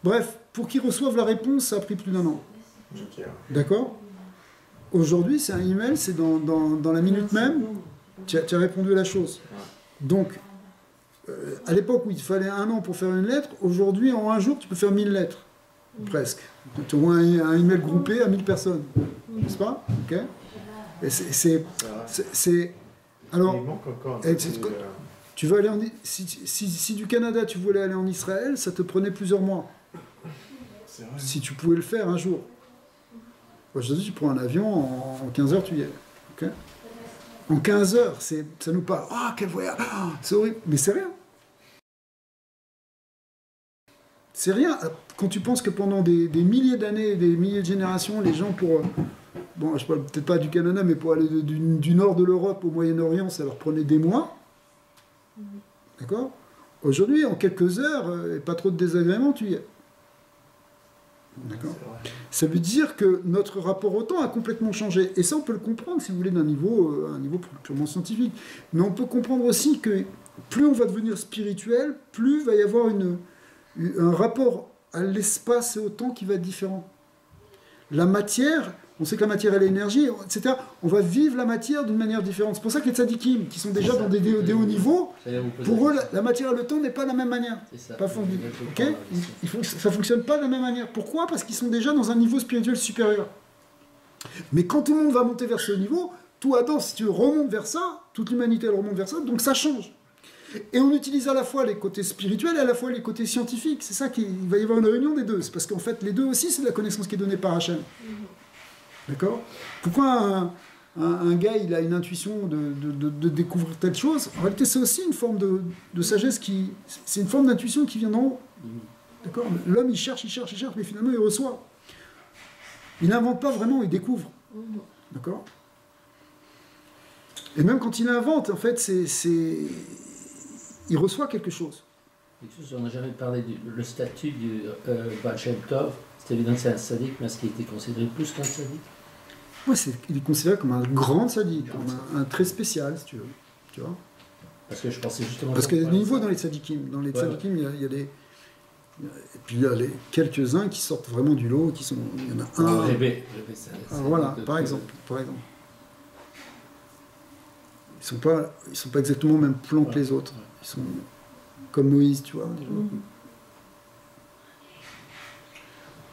Bref, pour qu'il reçoive la réponse, ça a pris plus d'1 an. D'accord ? Aujourd'hui, c'est un email, c'est dans la minute même, tu as répondu à la chose. Donc, à l'époque où il fallait 1 an pour faire une lettre, aujourd'hui, en 1 jour, tu peux faire 1000 lettres. Presque. Tu envoies un email groupé à 1000 personnes. N'est-ce pas ? Ok ? Et c'est... Alors, tu veux aller si du Canada, tu voulais aller en Israël, ça te prenait plusieurs mois. Si tu pouvais le faire un jour. Aujourd'hui, tu prends un avion, en 15 heures, tu y es. Okay, en 15 heures, ça nous parle. Ah, quel voyage, c'est horrible. Mais c'est rien. C'est rien. Quand tu penses que pendant des milliers d'années, des milliers de générations, les gens bon, je parle peut-être pas du Canada, mais pour aller du nord de l'Europe au Moyen-Orient, ça leur prenait des mois. D'accord ? Aujourd'hui, en quelques heures, et pas trop de désagréments, tu y es. D'accord ? Ça veut dire que notre rapport au temps a complètement changé. Et ça, on peut le comprendre, si vous voulez, d'un niveau purement scientifique. Mais on peut comprendre aussi que plus on va devenir spirituel, plus il va y avoir un rapport à l'espace et au temps qui va être différent. La matière, on sait que la matière est l'énergie, etc. On va vivre la matière d'une manière différente. C'est pour ça que les tzadikim, qui sont déjà dans des hauts niveaux, pour eux, la matière et le temps n'est pas de la même manière. Pas fondu. Okay, ça ne fonctionne pas de la même manière. Pourquoi ? Parce qu'ils sont déjà dans un niveau spirituel supérieur. Mais quand tout le monde va monter vers ce niveau, tout Adam, si tu remontes vers ça, toute l'humanité elle remonte vers ça, donc ça change. Et on utilise à la fois les côtés spirituels et à la fois les côtés scientifiques. C'est ça qu'il va y avoir une réunion des deux. C'est parce qu'en fait, les deux aussi, c'est de la connaissance qui est donnée par Hachem. D'accord ? Pourquoi un gars, il a une intuition de découvrir telle chose ? En réalité, c'est aussi une forme de sagesse c'est une forme d'intuition qui vient d'en haut. D'accord ? L'homme, il cherche, mais finalement, il reçoit. Il n'invente pas vraiment, il découvre. D'accord? Et même quand il invente, en fait, il reçoit quelque chose. On n'a jamais parlé du statut du Baal Shem Tov. C'est évident que c'est un sadique, mais est-ce qu'il était considéré plus qu'un sadique? Ouais, il est considéré comme un grand sadique, comme un très spécial, si tu veux. Tu vois? Parce que je pensais justement... Parce qu'il y a des niveaux dans les tzadikim. Dans les tzadikim, il y a des... Et puis il y a quelques-uns qui sortent vraiment du lot, il y en a un... voilà, par exemple. Ils sont pas exactement au même plan que les autres. Ils sont comme Moïse, tu vois.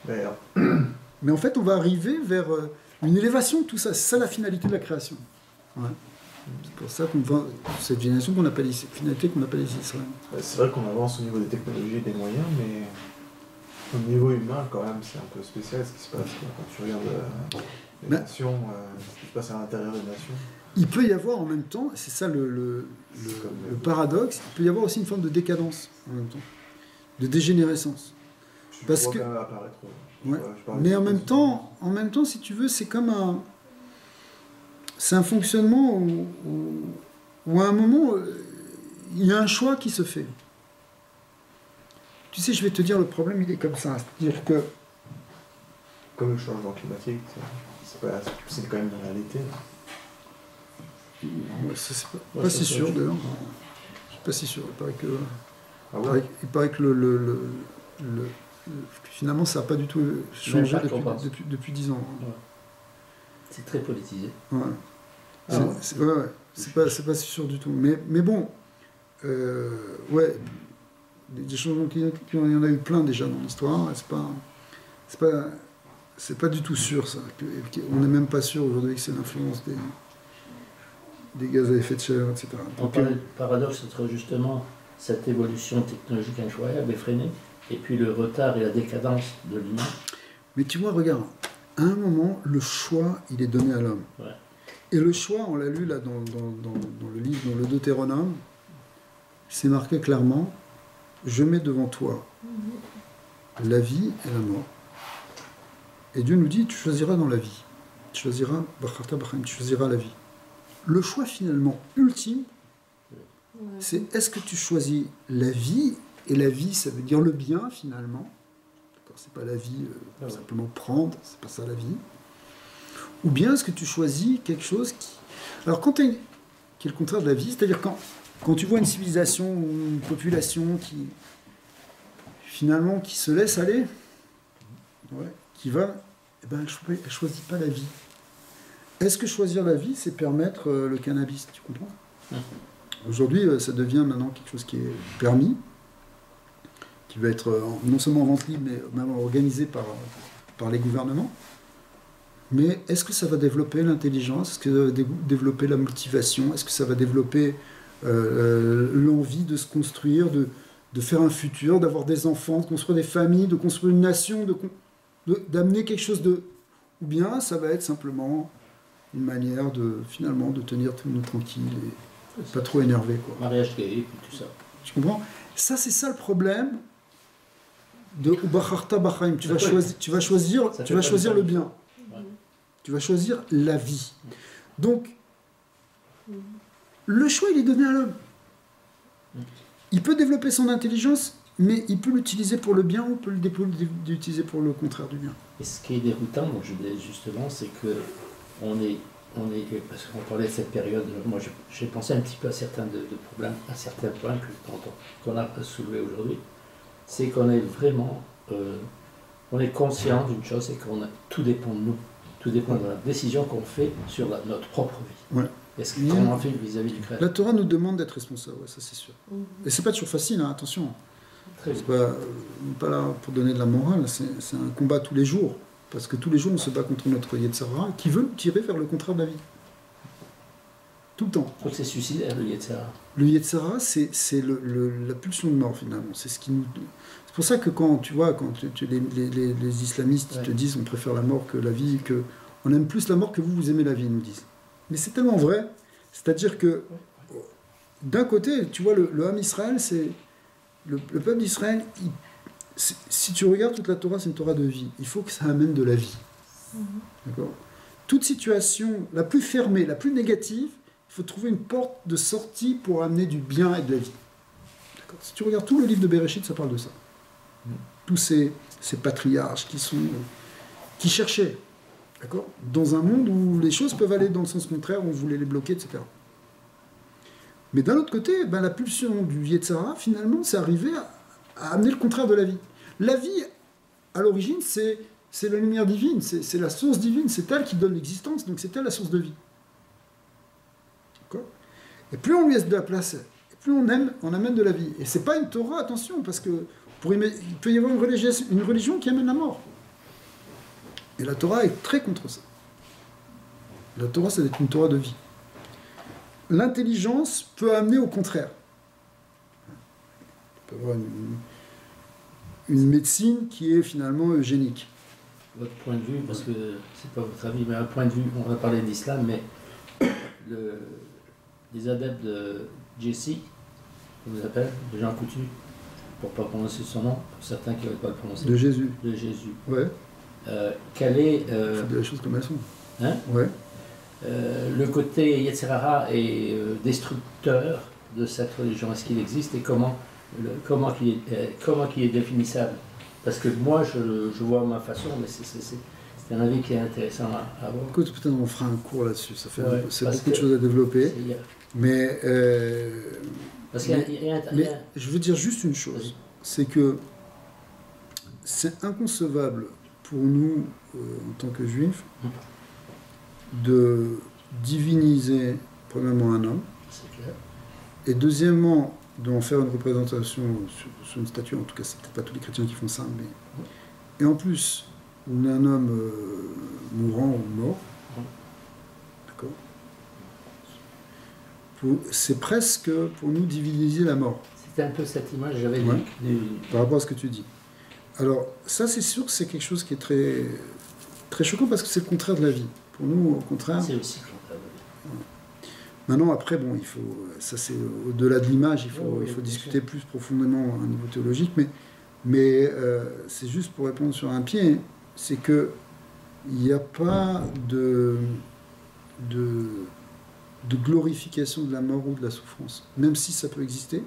D'ailleurs. Mais en fait, on va arriver vers une élévation de tout ça. C'est ça la finalité de la création. Ouais. C'est pour ça qu'on va... Cette finalité qu'on appelle ici Israël. C'est vrai qu'on avance au niveau des technologies et des moyens, mais au niveau humain, quand même, c'est un peu spécial ce qui se passe. Quand tu regardes les nations, ce qui se passe à l'intérieur des nations. Il peut y avoir en même temps, c'est ça le paradoxe, il peut y avoir aussi une forme de décadence en même temps, de dégénérescence. Parce que, ouais. Mais en même temps, si tu veux, c'est comme c'est un fonctionnement où à un moment, il y a un choix qui se fait. Tu sais, je vais te dire, le problème, il est comme ça. C'est-à-dire que... Comme le changement climatique, c'est quand même une réalité. C'est pas si sûr, d'ailleurs. Je suis pas si sûr. Il paraît que finalement, ça n'a pas du tout changé depuis 10 ans. Ouais. C'est très politisé. Ouais. C'est pas si sûr du tout. Mais bon, ouais, des changements climatiques, il y en a eu plein déjà dans l'histoire. C'est pas du tout sûr, ça. On n'est même pas sûr aujourd'hui que c'est l'influence des gaz à effet de serre, etc. On parlait du paradoxe entre justement cette évolution technologique incroyable, effrénée, et puis le retard et la décadence de l'humain. Mais tu vois, regarde, à un moment, le choix, il est donné à l'homme. Ouais. Et le choix, on l'a lu là dans le livre, dans le Deutéronome, c'est marqué clairement, je mets devant toi la vie et la mort. Et Dieu nous dit, tu choisiras dans la vie. Tu choisiras, tu choisiras la vie. Le choix finalement ultime, c'est est-ce que tu choisis la vie, et la vie ça veut dire le bien finalement, c'est pas la vie simplement prendre, c'est pas ça la vie, ou bien est-ce que tu choisis quelque chose qui... Alors qui est le contraire de la vie, c'est-à-dire quand tu vois une civilisation ou une population qui finalement qui se laisse aller, qui va, eh ben, elle ne choisit pas la vie. Est-ce que choisir la vie, c'est permettre le cannabis, tu comprends? Aujourd'hui, ça devient maintenant quelque chose qui est permis, qui va être non seulement en vente libre, mais même organisé par les gouvernements. Mais est-ce que ça va développer l'intelligence? Est-ce que ça va développer la motivation? Est-ce que ça va développer l'envie de se construire, de faire un futur, d'avoir des enfants, de construire des familles, de construire une nation, d'amener quelque chose de... Ou bien ça va être simplement une manière finalement de tenir tout le monde tranquille et pas trop énervé, quoi. Mariage gay et tout ça. Tu comprends? Ça, c'est ça le problème de Ubacharta Bachaim. Tu vas choisir le bien. Ouais. Tu vas choisir la vie. Donc, le choix, il est donné à l'homme. Il peut développer son intelligence, mais il peut l'utiliser pour le bien ou peut l'utiliser pour le contraire du bien. Et ce qui est déroutant, donc je disais justement, c'est que on est, parce qu'on parlait de cette période, moi j'ai pensé un petit peu à certains de problèmes, à certains points qu'on a soulevés aujourd'hui, c'est qu'on est vraiment, on est conscient d'une chose, c'est tout dépend de nous, tout dépend de la décision qu'on fait sur notre propre vie. Ouais. Et ce qu'on en fait vis-à-vis du Créateur. La Torah nous demande d'être responsable, ouais, ça c'est sûr. Et c'est pas toujours facile, hein, attention. C'est pas là pour donner de la morale, c'est un combat tous les jours. Parce que tous les jours, on se bat contre notre Yetzara qui veut nous tirer vers le contraire de la vie. Tout le temps. Donc c'est suicidaire, le Yetzara. Le Yetzara, c'est la pulsion de mort, finalement. C'est ce qui nous... C'est pour ça que quand tu vois, les islamistes te disent on préfère la mort que la vie, on aime plus la mort que vous aimez la vie, ils nous disent. Mais c'est tellement vrai. C'est-à-dire que, d'un côté, tu vois, le Ham Israël, c'est... Le peuple d'Israël, si tu regardes toute la Torah, c'est une Torah de vie. Il faut que ça amène de la vie. D'accord. Toute situation la plus fermée, la plus négative, il faut trouver une porte de sortie pour amener du bien et de la vie. D'accord. Si tu regardes tout le livre de Bereshit, ça parle de ça. Tous ces patriarches qui cherchaient, d'accord, dans un monde où les choses peuvent aller dans le sens contraire, où on voulait les bloquer, etc. Mais d'un autre côté, la pulsion du Yetzara, finalement, c'est arrivé à amener le contraire de la vie. La vie, à l'origine, c'est la lumière divine, c'est la source divine, c'est elle qui donne l'existence, donc c'est elle la source de vie. D'accord ? Et plus on lui laisse de la place, et plus on amène de la vie. Et c'est pas une Torah, attention, parce que il peut y avoir une religion qui amène la mort. Et la Torah est très contre ça. La Torah, c'est une Torah de vie. L'intelligence peut amener au contraire. Il peut y avoir une médecine qui est finalement eugénique. Votre point de vue, parce que c'est pas votre avis, mais un point de vue, on va parler d'islam, mais les adeptes de Jesse, on les appelle, de Jean Coutu, pour ne pas prononcer son nom, pour certains qui ne veulent pas le prononcer. De Jésus. De Jésus. Ouais. Quel est... faut dire les choses comme elles sont. Hein? Ouais. Le côté Yetzirah est destructeur de cette religion. Est-ce qu'il existe et comment il est définissable? Parce que moi, je vois ma façon, mais c'est un avis qui est intéressant à avoir. Écoute, peut-être on fera un cours là-dessus. Ça fait c'est beaucoup de que choses à développer. Mais, parce mais je veux dire juste une chose, c'est que c'est inconcevable pour nous, en tant que juifs, de diviniser premièrement un homme, et deuxièmement d'en faire une représentation sur une statue. En tout cas, c'est peut-être pas tous les chrétiens qui font ça, mais et en plus d'un homme mourant ou mort, d'accord. C'est presque pour nous diviniser la mort. C'était un peu cette image que j'avais par rapport à ce que tu dis. Alors ça, c'est sûr que c'est quelque chose qui est très très choquant parce que c'est le contraire de la vie. Pour nous, au contraire. C'est aussi le contraire de la vie. Maintenant, après, bon, il faut, ça c'est au-delà de l'image, il faut discuter plus profondément à un niveau théologique, mais c'est juste pour répondre sur un pied, c'est que il n'y a pas de glorification de la mort ou de la souffrance, même si ça peut exister,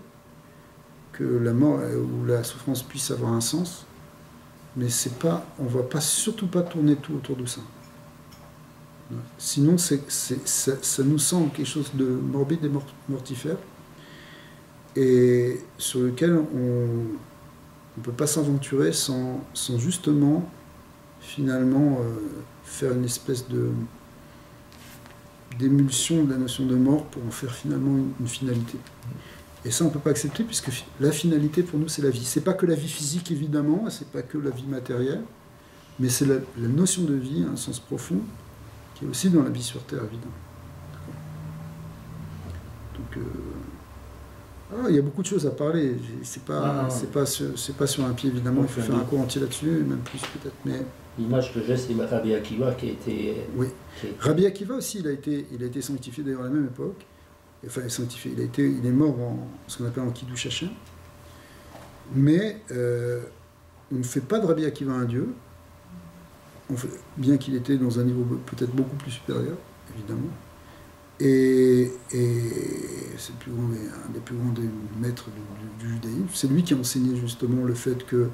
que la mort ou la souffrance puisse avoir un sens, mais c'est pas, on va pas surtout pas tourner tout autour de ça. Sinon, ça nous semble quelque chose de morbide et mortifère, et sur lequel on ne peut pas s'aventurer sans justement, finalement, faire une espèce d'émulsion de la notion de mort pour en faire finalement une finalité. Et ça, on ne peut pas accepter, puisque la finalité, pour nous, c'est la vie. C'est pas que la vie physique, évidemment, c'est pas que la vie matérielle, mais c'est la notion de vie, un sens profond, qui est aussi dans la vie sur Terre, évidemment. Donc, il y a beaucoup de choses à parler. C'est pas sur un pied, évidemment. Il faut faire un cours entier là-dessus, même plus peut-être. Mais l'image que j'ai, c'est Rabbi Akiva qui a été. Oui. Rabbi Akiva aussi, il a été sanctifié d'ailleurs à la même époque. Enfin, sanctifié. Il est mort en ce qu'on appelle en Kiddush Hashem. Mais on ne fait pas de Rabbi Akiva un dieu. Bien qu'il était dans un niveau peut-être beaucoup plus supérieur, évidemment. Et c'est un des plus grands maîtres du judaïsme. C'est lui qui a enseigné justement le fait que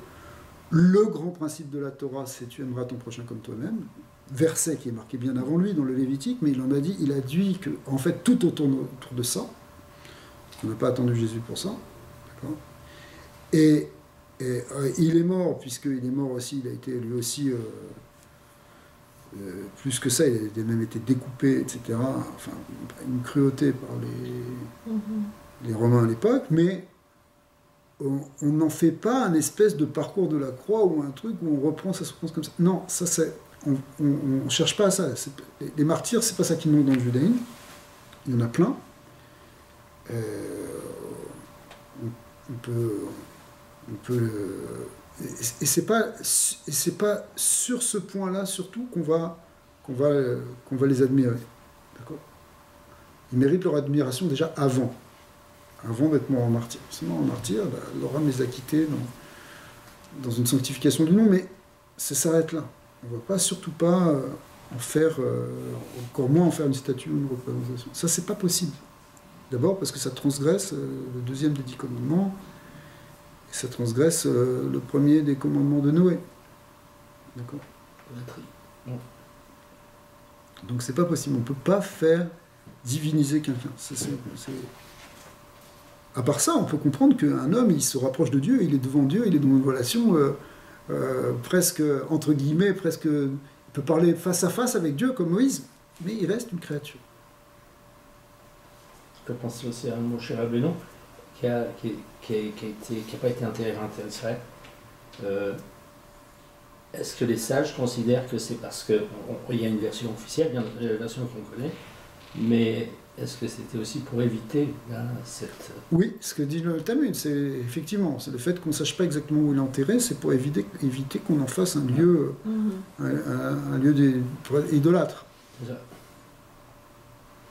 le grand principe de la Torah, c'est tu aimeras ton prochain comme toi-même. Verset qui est marqué bien avant lui dans le Lévitique, mais il a dit que, en fait, tout autour de ça, on n'a pas attendu Jésus pour ça, d'accord. Et il est mort, puisqu'il est mort aussi, il a été lui aussi, plus que ça, il a même été découpé, etc. Enfin, une cruauté par les Romains à l'époque, mais on n'en fait pas un espèce de parcours de la croix ou un truc où on reprend sa souffrance comme ça. Non, ça c'est... On ne cherche pas à ça. Les martyrs, c'est pas ça qui manque dans le judaïsme. Il y en a plein. On peut et c'est pas sur ce point-là surtout qu'on va les admirer. D'accord ? Ils méritent leur admiration déjà avant d'être morts en martyr. Sinon, en martyr, leur âme les a quittés dans une sanctification du nom, mais ça s'arrête là. On ne va pas, surtout pas en faire, encore moins en faire une statue ou une représentation. Ça, c'est pas possible. D'abord parce que ça transgresse le deuxième des 10 commandements, et ça transgresse le premier des commandements de Noé. D'accord ? Donc c'est pas possible. On ne peut pas faire diviniser quelqu'un. À part ça, on peut comprendre qu'un homme, il se rapproche de Dieu, il est devant Dieu, il est dans une relation presque, entre guillemets, presque... Il peut parler face à face avec Dieu comme Moïse, mais il reste une créature. Je peux penser aussi à Moshe Rabbeinu, qui n'a pas été enterré en Israël. Est-ce que les sages considèrent que c'est parce qu'il y a une version officielle, bien la version qu'on connaît, mais est-ce que c'était aussi pour éviter cette... Oui, ce que dit le Talmud, c'est effectivement, c'est le fait qu'on ne sache pas exactement où il est enterré, c'est pour éviter qu'on en fasse un lieu, un lieu idolâtre.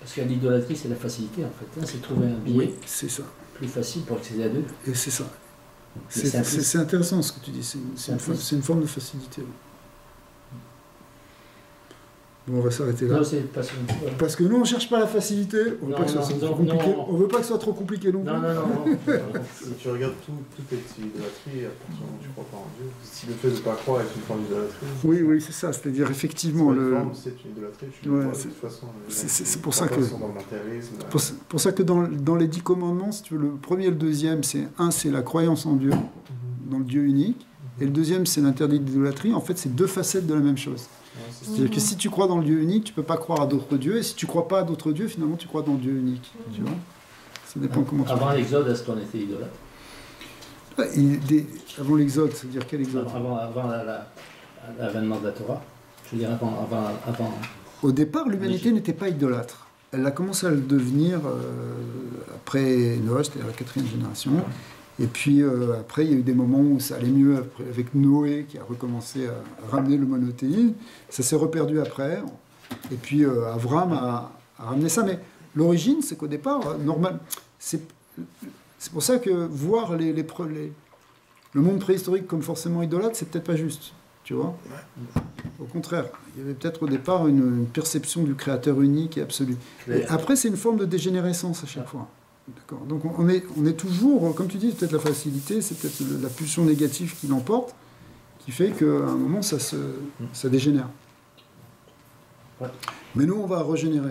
Parce que l'idolâtrie, c'est la facilité, en fait. C'est trouver un billet c'est ça. Plus facile pour accéder à Dieu. Et c'est ça. C'est intéressant ce que tu dis, c'est une forme de facilité. Bon, on va s'arrêter là. Non, c'est pas ça. Parce que nous, on ne cherche pas la facilité, on ne veut pas que ce soit trop compliqué. On veut pas que ce soit trop compliqué non plus. Non. Si tu regardes toute idolâtrie, à partir du moment où tu ne crois pas en Dieu, si le fait de ne pas croire est une forme d'idolâtrie. Oui, c'est ça, c'est-à-dire effectivement. C'est une idolâtrie, de toute façon. C'est pour ça que. C'est pour ça que dans les 10 commandements, si tu veux, le premier et le deuxième, c'est la croyance en Dieu, dans le Dieu unique, et le deuxième, c'est l'interdit d'idolâtrie. En fait, c'est deux facettes de la même chose. C'est-à-dire que si tu crois dans le Dieu unique, tu ne peux pas croire à d'autres dieux, et si tu ne crois pas à d'autres dieux, finalement, tu crois dans le Dieu unique. Tu vois ? Ça dépend comment tu Avant l'Exode, est-ce qu'on était idolâtre ? Avant l'Exode, c'est-à-dire quel Exode ? Avant l'avènement de la Torah. Je veux dire, avant... Au départ, l'humanité n'était pas idolâtre. Elle a commencé à le devenir après Noé, c'est-à-dire la 4e génération. Et puis après, il y a eu des moments où ça allait mieux avec Noé qui a recommencé à ramener le monothéisme. Ça s'est reperdu après. Et puis Avram a ramené ça. Mais l'origine, c'est qu'au départ, normal, c'est pour ça que voir le monde préhistorique comme forcément idolâtre, c'est peut-être pas juste. Tu vois ? Au contraire, il y avait peut-être au départ une perception du créateur unique et absolu. Et après, c'est une forme de dégénérescence à chaque fois. D'accord. Donc on est toujours, comme tu dis, peut-être la facilité, c'est peut-être la pulsion négative qui l'emporte, qui fait qu'à un moment, ça dégénère. Ouais. Mais nous, on va régénérer.